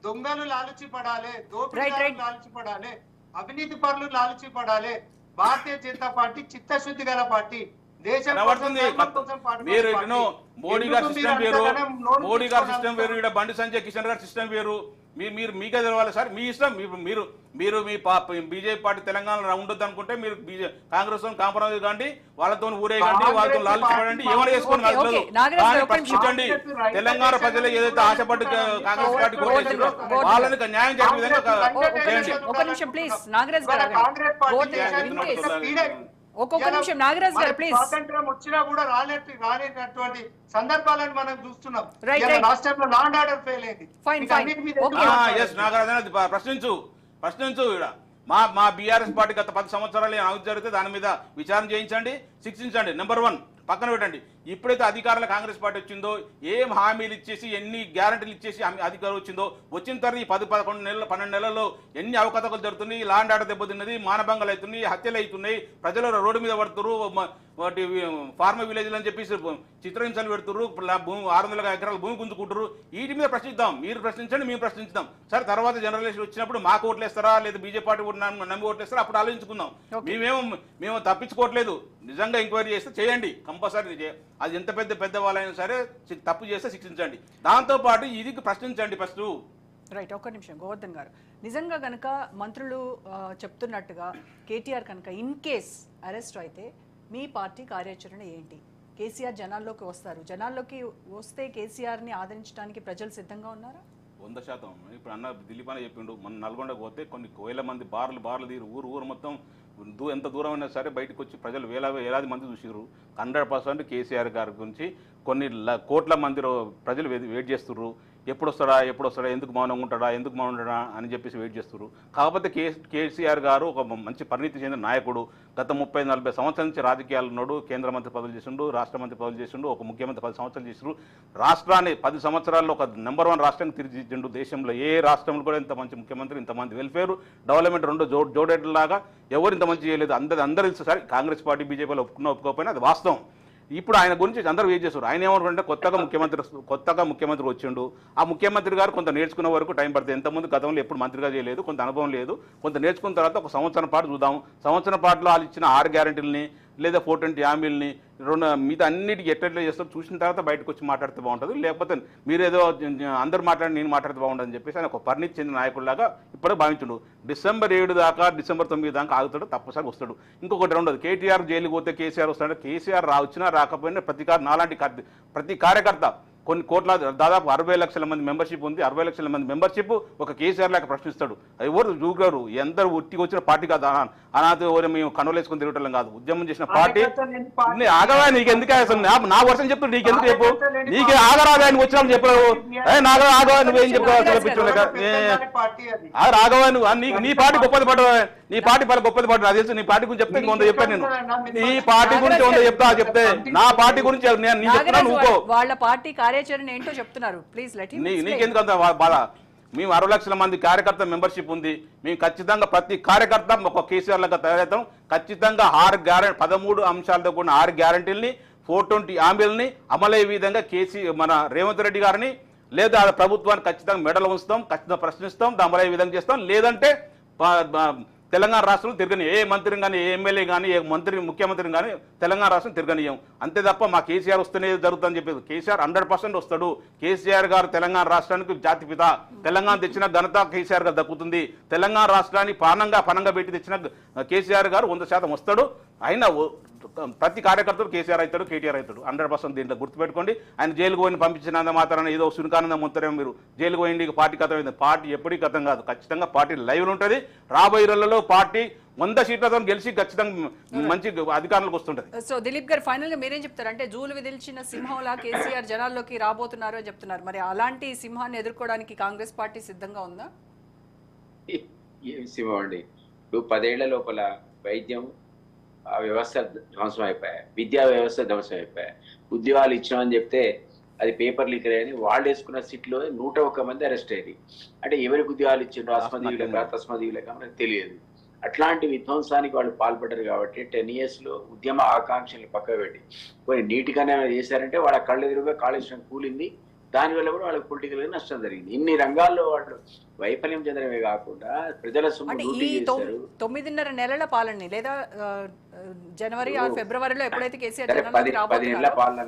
దొంగలు లాలుచి పడాలి, దోపిడీదారులు లాలుచి పడాలి, అవినీతి పరులు లాలుచి పడాలి. భారతీయ జనతా పార్టీ చిత్తశుద్ధి గల పార్టీ. దేశం మీరు మోడీ గారి సిస్టమ్ వేరు, మోడీ గారి సిస్టమ్ వేరు, ఇక్కడ బండి సంజయ్ కిషన్ గారి సిస్టమ్ వేరు. మీరు మీకే తెలవాలి సార్, మీ ఇష్టం. మీరు మీ బీజేపీ పార్టీ తెలంగాణలో ఉండొద్దు అనుకుంటే మీరు కాంగ్రెస్ తో కాంప్రమైజ్ కాండి, వాళ్ళతో ఊరేగండి, వాళ్ళతో లాల్చిపడండి, ఏమైనా చేసుకోండి. ప్రశ్నించండి. తెలంగాణ ప్రజలు ఏదైతే ఆశపడి కాంగ్రెస్ పార్టీ కోటేసిందో వాళ్ళని న్యాయం చేసే విధంగా చేయండి. స్వాతంత్రం వచ్చినా కూడా రాలేనటువంటి సందర్భాలను మనం చూస్తున్నాం. రాష్ట్రంలో లా అండ్ ఆర్డర్ ఫెయిల్ అయింది. ప్రశ్నించు. ఇక్కడ మా బీఆర్ఎస్ పార్టీ గత 10 సంవత్సరాలు అభివృద్ధి జరిగితే దాని మీద విచారణ చేయించండి, శిక్షించండి. నెంబర్ 1 పక్కన పెట్టండి. ఇప్పుడైతే అధికారుల కాంగ్రెస్ పార్టీ వచ్చిందో, ఏం హామీలు ఇచ్చేసి ఎన్ని గ్యారంటీలు ఇచ్చేసి అధికారం వచ్చిందో, వచ్చిన తర్వాత ఈ 10-11 నెలలు 12 నెలల్లో ఎన్ని అవకతవకలు జరుగుతున్నాయి, లా అండ్ ఆర్డర్ దెబ్బతిన్నది, మానభంగాలు అవుతున్నాయి, హత్యలు అవుతున్నాయి, ప్రజలు రోడ్డు మీద పడుతున్నారు, వాటి ఫార్మా విలేజ్లు అని చెప్పేసి చిత్రహింసలు పెడుతున్నారు, 600 ఎకరాల భూమి గుంజుకుంటారు. వీటి మీద ప్రశ్నిద్దాం. మీరు ప్రశ్నించండి, మేము ప్రశ్నించుదాం. సరే తర్వాత జనరల్ వచ్చినప్పుడు మాకు ఓట్లేస్తారా లేదా బీజేపీ పార్టీ నమ్మి ఓట్లేస్తారా అప్పుడు ఆలోచించుకుందాం. మేము తప్పించుకోవట్లేదు. నిజంగా ఎంక్వైరీ చేస్తే చేయండి, కంపల్సరీ. అది ఎంత పెద్ద వాళ్ళైనా సరే తప్పు చేస్తే శిక్షించండి. దాంతో పాటు ఇది ప్రశ్నించండి ఫస్ట్. రైట్, ఒక్క నిమిషం గోవర్ధన్ గారు. నిజంగా కనుక మంత్రులు చెప్తున్నట్టుగా కేటీఆర్ కనుక ఇన్ కేస్ అరెస్ట్ అయితే మీ పార్టీ కార్యాచరణ ఏంటి? కేసీఆర్ జనాల్లోకి వస్తారు, జనాల్లోకి వస్తే కేసీఆర్ని ఆదరించడానికి ప్రజలు సిద్ధంగా ఉన్నారా? 100%. ఇప్పుడు అన్న దిలీప్ అని చెప్పిండు, మన నల్గొండకు పోతే కొన్ని వేల మంది బార్లు తీరు ఊరు మొత్తం ఎంత దూరం అయినా సరే బయటకు వచ్చి ప్రజలు వేలాది మంది చూసిరు. 100% కేసీఆర్ గారి గురించి కొన్ని కోట్ల మంది ప్రజలు వెయిట్ చేస్తున్నారు. ఎప్పుడు వస్తాడా ఎందుకు మౌనంగా ఉంటాడా అని చెప్పేసి వెయిట్ చేస్తున్నారు. కాకపోతే కేసీఆర్ గారు ఒక మంచి పరిణితి చెందిన నాయకుడు. గత 30-40 సంవత్సరాల నుంచి రాజకీయాలు ఉన్నాడు. కేంద్ర మంత్రి పదవులు చేసిండు, రాష్ట్ర మంత్రి పదవులు చేసిండు, ఒక ముఖ్యమంత్రి 10 సంవత్సరాలు చేసిండు. రాష్ట్రాన్ని 10 సంవత్సరాల్లో ఒక నెంబర్ 1 రాష్ట్రానికి తీర్చిదిద్దిండు. దేశంలో ఏ రాష్ట్రంలో కూడా ఇంత మంచి ముఖ్యమంత్రి, ఇంతమంది వెల్ఫేర్ డెవలప్మెంట్ 2 జోడేట్లాగా ఎవరు ఇంత మంచి చేయలేదు. అందరూ తెలుసు సార్. కాంగ్రెస్ పార్టీ బీజేపీలో ఒప్పుకోకపోయినా అది వాస్తవం. ఇప్పుడు ఆయన గురించి అందరూ వెయిట్ చేస్తారు. ఆయన ఏమంటారంటే కొత్తగా ముఖ్యమంత్రి వచ్చిండు. ఆ ముఖ్యమంత్రి గారు కొంత నేర్చుకునే వరకు టైం పడుతుంది. ఎంతమంది గతంలో ఎప్పుడు మంత్రిగా చేయలేదు, కొంత అనుభవం లేదు. కొంత నేర్చుకున్న తర్వాత ఒక సంవత్సరం పాటు చూద్దాం. సంవత్సరం పాటులో వాళ్ళు ఇచ్చిన 6 గ్యారెంటీలని లేదా 420 హామీలని మిగతా అన్నిటికీ ఎట్లా చేస్తారు చూసిన తర్వాత బయటకు వచ్చి మాట్లాడితే బాగుంటుంది. లేకపోతే మీరేదో అందరూ మాట్లాడి నేను మాట్లాడితే బాగుంటుందని చెప్పేసి ఆయన ఒక పరిణితి చెందిన నాయకుడిలాగా ఇప్పుడు భావించుడు. డిసెంబర్ 7 దాకా డిసెంబర్ 9 దాకా ఆగుతాడు, తప్పనిసరిగా వస్తాడు. ఇంకొకటి ఉండదు, కేటీఆర్ జైలుకి పోతే కేసీఆర్ వస్తాడు. కేసీఆర్ వచ్చినా రాకపోయినా ప్రతి కార్యకర్త కొన్ని కోట్ల దాదాపు 60 లక్షల మంది మెంబర్షిప్ ఉంది. 60 లక్షల మంది మెంబర్షిప్ ఒక కేసీఆర్ లాగా ప్రశ్నిస్తాడు. ఎవరు చూగారు ఎందరు ఉట్టికి వచ్చిన పార్టీ కాదు. అనాథ ఎవరు మేము కనులేసుకొని తిరగటం కాదు. ఉద్యమం చేసిన పార్టీ ఆగరా. నీకెందుకు అసలు నా వర్షం చెప్తాడు, నీకెందుకు చెప్పు, నీకే ఆగరాగా ఆయన వచ్చినప్పుడు చెప్పలేవు. ఆగవా నువ్వేం చెప్తావు? రాఘవా నీ పార్టీ గొప్పది పడ్డా, నీ పార్టీ పలు గొప్పది పడ్డా. అది తెలుసు. నీ పార్టీ గురించి చెప్తే ఇంకొంత చెప్పాను నేను. నీ పార్టీ గురించి ఉందో చెప్తే నా పార్టీ గురించి నేను చెప్తున్నా. నువ్వు వాళ్ళ పార్టీ కార్యాచరణ ఏంటో చెప్తున్నారు. Please let him explain. నీకెందుకు అంత బాధ? మేము 60 లక్షల మంది కార్యకర్త మెంబర్షిప్ ఉంది. మేము ఖచ్చితంగా ప్రతి కార్యకర్త ఒక కేసీఆర్ లాగా తయారవుతాం. ఖచ్చితంగా 13 అంశాలతో కూడిన 6 గ్యారంటీలని 420 హామీలని అమలయ్యే విధంగా మన రేవంత్ రెడ్డి గారిని లేదా ఆ ప్రభుత్వాన్ని ఖచ్చితంగా మెడలు ఉంచుతాం, ఖచ్చితంగా ప్రశ్నిస్తాం, దాని విధంగా చేస్తాం. లేదంటే తెలంగాణ రాష్ట్రంలో తిరగని ఏ మంత్రిని కానీ, ఏ ఎమ్మెల్యే కానీ, ఏ ముఖ్యమంత్రిని కానీ తెలంగాణ రాష్ట్రం తిరగనీయం. అంతే తప్ప మా కేసీఆర్ వస్తేనే జరుగుతుందని చెప్పేది. కేసీఆర్ 100% వస్తాడు. కేసీఆర్ గారు తెలంగాణ రాష్ట్రానికి జాతిపిత. తెలంగాణ తెచ్చిన ఘనత కేసీఆర్ గారు దక్కుతుంది. తెలంగాణ రాష్ట్రాన్ని పనంగా పెట్టి తెచ్చిన కేసీఆర్ గారు 100% వస్తాడు. అయినా ప్రతి కార్యకర్తలు కేసీఆర్ అవుతాడు, కేటీఆర్ అవుతాడు 100%. దీంట్లో గుర్తుపెట్టుకోండి. ఆయన జైలుకు పోయిన పంపించినంత మాత్రాన ఏదో సునికానందం ఉంటారేమో మీరు. జైలుకు పోయింది పార్టీ కథం అయింది. పార్టీ ఎప్పటికీ కథం కాదు. ఖచ్చితంగా పార్టీ లైవ్లు ఉంటుంది. రాబోయే రోజులలో పార్టీ 100 సీట్లతో గెలిచి ఖచ్చితంగా మంచి అధికారంలోకి వస్తుంటది. సో దిలీప్ గారు, ఫైనల్ గా మీరేం చెప్తారు? అంటే జూలు విదిల్చిన సింహంలా కేసీఆర్ జనాల్లోకి రాబోతున్నారు అని చెప్తున్నారు. మరి అలాంటి సింహాన్ని ఎదుర్కోవడానికి కాంగ్రెస్ పార్టీ సిద్ధంగా ఉందా? ఏం సింహం అండి. ఇప్పుడు 10 ఏళ్ల లోపల వైద్యం ఆ వ్యవస్థ ధ్వంసం అయిపోయాయి, విద్యా వ్యవస్థ ధ్వంసం అయిపోయాయి. ఉద్యోగాలు ఇచ్చామని చెప్తే అది పేపర్ లీక్ అయ్యని వాళ్ళు వేసుకున్న సీట్లో 101 మంది అరెస్ట్ అయ్యి. అంటే ఎవరికి ఉద్యోగాలు ఇచ్చిండ్రో అస్మదీయులక తస్మదీయులక మనకు తెలియదు. అట్లాంటి విధ్వంసానికి వాళ్ళు పాల్పడ్డారు కాబట్టి 10 years లో ఉద్యమ ఆకాంక్షలు పక్క పెట్టి కొన్ని నీటిగానే చేశారంటే వాళ్ళ కళ్ళు ఎదురుగా కాళేశ్వరం కూలింది. దానివల్ల కూడా వాళ్ళకి పొలిటికల్ గా నష్టం జరిగింది. ఇన్ని రంగాల్లో వాళ్ళు వైఫల్యం చెందడమే కాకుండా ప్రజల సొమ్ము లూటీ చేశారు. 9.5 నెలల పాలన లేదా జనవరి ఆర్ ఫిబ్రవరిలో ఎప్పుడైతే కేసీఆర్ 10 నెలల పాలన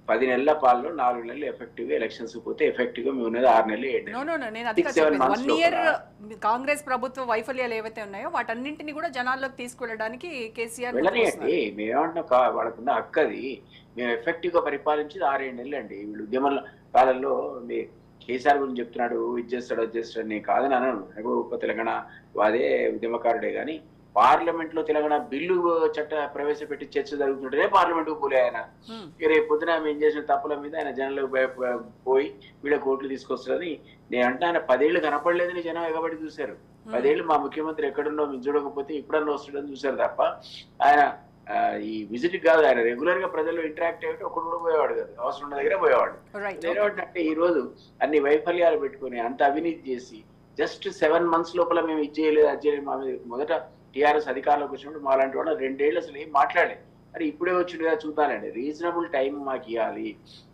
10 నెలల పాలనలో 4 నెలలు ఎఫెక్టివ్ గా ఎలక్షన్స్ పోతే ఎఫెక్టివ్ గా మేము ఉన్నది 6 నెలలు 7 నెలలు. నేను అది 1 year కాంగ్రెస్ ప్రభుత్వ వైఫల్యాలు ఏవైతే ఉన్నాయో వాటన్నింటినీ కూడా జనాల్లోకి తీసుకెళ్ళడానికి కేసీఆర్ వెళ్ళనియండి. మేమేమన్నా వాళ్ళకున్న హక్కు అది. మేము ఎఫెక్టివ్ గా పరిపాలించి 6-7 నెలలు అండి. వీళ్ళు ఉద్యమ కాలంలో కేసీఆర్ గురించి చెప్తున్నాడు, ఇది చేస్తాడు అది చేస్తాడు. నేను కాదని అనను, తెలంగాణ వాదే ఉద్యమకారుడే. కానీ పార్లమెంట్ లో తెలంగాణ బిల్లు చట్ట ప్రవేశపెట్టి చర్చ జరుగుతుంటేనే పార్లమెంట్ కు పోలే ఆయన. రేపు పొద్దున ఏం చేసిన తప్పుల మీద ఆయన జనంలో పోయి వీళ్ళ కోట్లు తీసుకొస్తారని నేను అంటే ఆయన 10 ఏళ్ళు కనపడలేదని జనం ఎగబడి చూశారు. 10 ఏళ్ళు మా ముఖ్యమంత్రి ఎక్కడున్నో మీరు చూడకపోతే ఇప్పుడన్నా వస్తుండని చూశారు తప్ప ఆయన ఈ విజిట్ కాదు. ఆయన రెగ్యులర్ గా ప్రజల్లో ఇంటరాక్ట్ అయ్యి ఒకడు కూడా పోయేవాడు కాదు, అవసరం ఉన్న దగ్గర పోయేవాడు. అంటే ఈ రోజు అన్ని వైఫల్యాలు పెట్టుకుని అంత అవినీతి చేసి జస్ట్ 7 months లోపల మేము ఇది చేయలేదు అది చేయలేదు. మా మీద మొదట టీఆర్ఎస్ అధికారంలోకి వచ్చినప్పుడు మా లాంటి వాళ్ళు 2 ఏళ్ళు అసలు ఏం మాట్లాడలేదు. అరే ఇప్పుడే వచ్చింది కదా చూద్దానండి. రీజనబుల్ టైం మాకు ఇవ్వాలి.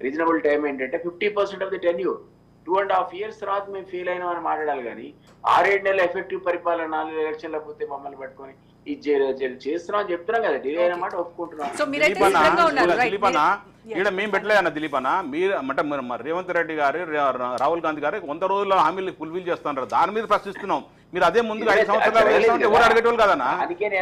రీజనబుల్ టైం ఏంటంటే 50% ఆఫ్ ది టెన్యూర్ 2.5 years తర్వాత మేము ఫెయిల్ అయినాం అని మాట్లాడాలి. కానీ 6-7 నెలల ఎఫెక్టివ్ పరిపాలన 4 ఎలక్షన్ల పోతే మమ్మల్ని పట్టుకొని ఇది చేస్తున్నాం అని చెప్తున్నాం కదా. డిలే అయిన మాట ఒప్పుకుంటున్నాం. ఇక్కడ మేము పెట్టలేదు అన్న దిలీప్ అన్న. మీరు అంటే రేవంత్ రెడ్డి గారు రాహుల్ గాంధీ గారు 100 రోజుల్లో హామీలు ఫుల్ఫిల్ చేస్తున్నారు. దాని మీద ప్రశ్నిస్తున్నాం. మీరు అదే ముందుగా 5 సంవత్సరాలు ఎవరు అడిగేటోళ్ళు కదన్నా.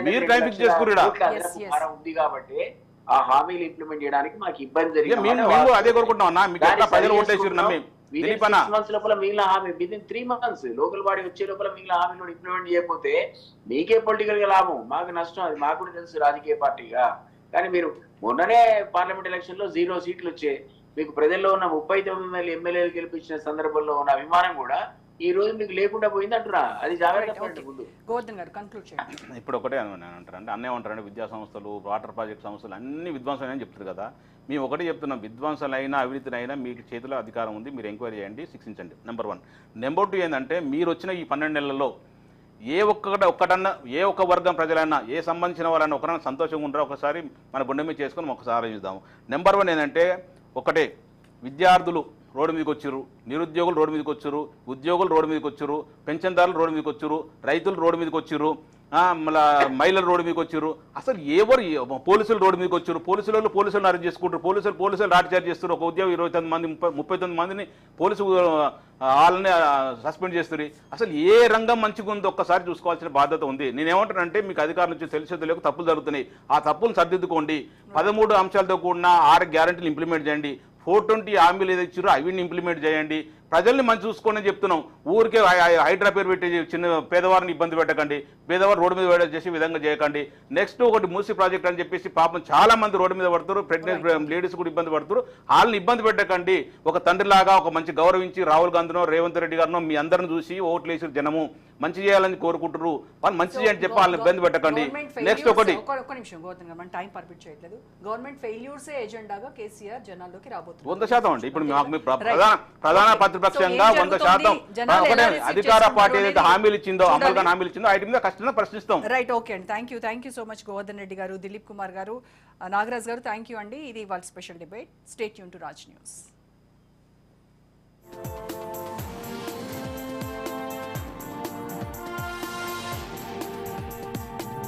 మీరు టైం ఫిక్స్ చేసుకున్నారా ఉంది కాబట్టి ఆ హామీలు ఇంప్లిమెంట్ చేయడానికి మాకు ఇబ్బంది జరిగింది. మేము అదే కోరుకుంటున్నాం అన్న. మీకు ఎట్లా ప్రజలు ఓటేసారు నమ్మి దిలీప్ అన్న 6 months లోపల మిగిలిన హామీ విదిన్ 3 months లోకల్ బాడీ వచ్చే లోపల మిగిలిన హామీలు ఇంప్లిమెంట్ చేయకపోతే మీకే పొలిటికల్ గా లాభం, మాకు నష్టం. అది మాకు కూడా తెలుసు రాజకీయ పార్టీగా. కానీ మీరు మొన్ననే పార్లమెంట్ ఎలక్షన్ లో 0 సీట్లు వచ్చే మీకు ప్రజల్లో ఉన్న 39 ఎమ్మెల్యేలు గెలిపించిన సందర్భంలో ఉన్న అభిమానం కూడా ఈ రోజు మీకు లేకుండా పోయింది అంటున్నా. అది జాగ్రత్త ముందు. ఇప్పుడు ఒకటే అంటారంటే అన్నేమంటారంటే విద్యా సంస్థలు, వాటర్ ప్రాజెక్ట్ సంస్థలు అన్ని విధ్వంసమైనా చెప్తారు కదా. మేము ఒకటే చెప్తున్నాం, విధ్వంసాలైనా అవినీతినైనా మీకు చేతిలో అధికారం ఉంది, మీరు ఎంక్వైరీ చేయండి, శిక్షించండి. నెంబర్ 1. నెంబర్ 2 ఏంటంటే మీరు వచ్చిన ఈ 12 నెలల్లో ఏ ఒక్క వర్గం ప్రజలైనా ఏ సంబంధించిన వాళ్ళైనా ఒకరైనా సంతోషంగా ఉంటారో ఒకసారి మన గుండె మీద చేసుకొని ఒకసారి ఆలోచిద్దాము. నెంబర్ 1 ఏంటంటే ఒకటే, విద్యార్థులు రోడ్డు మీదకి వచ్చారు, నిరుద్యోగులు రోడ్డు మీదకి వచ్చారు, ఉద్యోగులు రోడ్డు మీదకి వచ్చారు, పెన్షన్దారులు రోడ్డు మీదకి వచ్చారు, రైతులు రోడ్డు మీదకి వచ్చారు, మళ్ళీ మహిళలు రోడ్డు మీదకి వచ్చారు. అసలు ఎవరు పోలీసులు రోడ్డు మీదకి వచ్చారు. పోలీసులను అరెస్ట్ చేసుకుంటారు. పోలీసులు లాఠీ చార్జ్ చేస్తారు. ఒక ఉద్యోగం 29 మంది 39 మందిని పోలీసు వాళ్ళని సస్పెండ్ చేస్తారు. అసలు ఏ రంగం మంచిగా ఉందో ఒక్కసారి చూసుకోవాల్సిన బాధ్యత ఉంది. నేనేమంటానంటే మీకు అధికారుల నుంచి తెలిసేది లేక తప్పులు జరుగుతున్నాయి. ఆ తప్పులను సర్దిద్దుకోండి. 13 అంశాలతో కూడిన 6 గ్యారెంటీలు ఇంప్లిమెంట్ చేయండి. 420 హామీలు ఏదో ఇచ్చారో అవిని ఇంప్లిమెంట్ చేయండి. ప్రజల్ని మంచి చూసుకోండి చెప్తున్నాం. ఊరికే హైడ్రా పేరు పెట్టి చిన్న పేదవారిని ఇబ్బంది పెట్టకండి. పేదవారు రోడ్డు మీద చేసే విధంగా చేయకండి. నెక్స్ట్ ఒకటి మూసీ ప్రాజెక్ట్ అని చెప్పేసి పాపం చాలా మంది రోడ్డు మీద పడుతారు. ప్రెగ్నెంట్ లేడీస్ కూడా ఇబ్బంది పడుతారు. వాళ్ళని ఇబ్బంది పెట్టకండి. ఒక తండ్రిలాగా ఒక మంచి గౌరవించి రాహుల్ గాంధీనో రేవంత్ రెడ్డి గారినో మీ అందరిని చూసి ఓట్లు వేసి జనము మంచి చేయాలని కోరుకుంటారు. వాళ్ళు మంచి చేయండి చెప్పి వాళ్ళని ఇబ్బంది పెట్టకండి. నెక్స్ట్ ఒకటి టైం పర్మిట్ చేయట్లేదు. గవర్నమెంట్ ఫెయిల్యూర్స్ ఎజెండాగా కేసీఆర్ జనాల్లోకి రాబోతుంది 100% అండి. ఇప్పుడు మాకు ప్రధాన ప్రతిపక్షంగా 100% అధికార పార్టీ ఏదైతే హామీలు ఇచ్చిందో అమలుగా హామీలు ఇచ్చిందో వాటి మీద కష్టంగా ప్రశ్నిస్తాం. రైట్, ఓకే అండి. Thank you so much Govardhan Reddy గారు, దిలీప్ కుమార్ గారు, నాగరాజ్ గారు. థ్యాంక్ యూ అండి. ఇది వాళ్ళ special debate. Stay tune to Raj news. ఉంటుంది.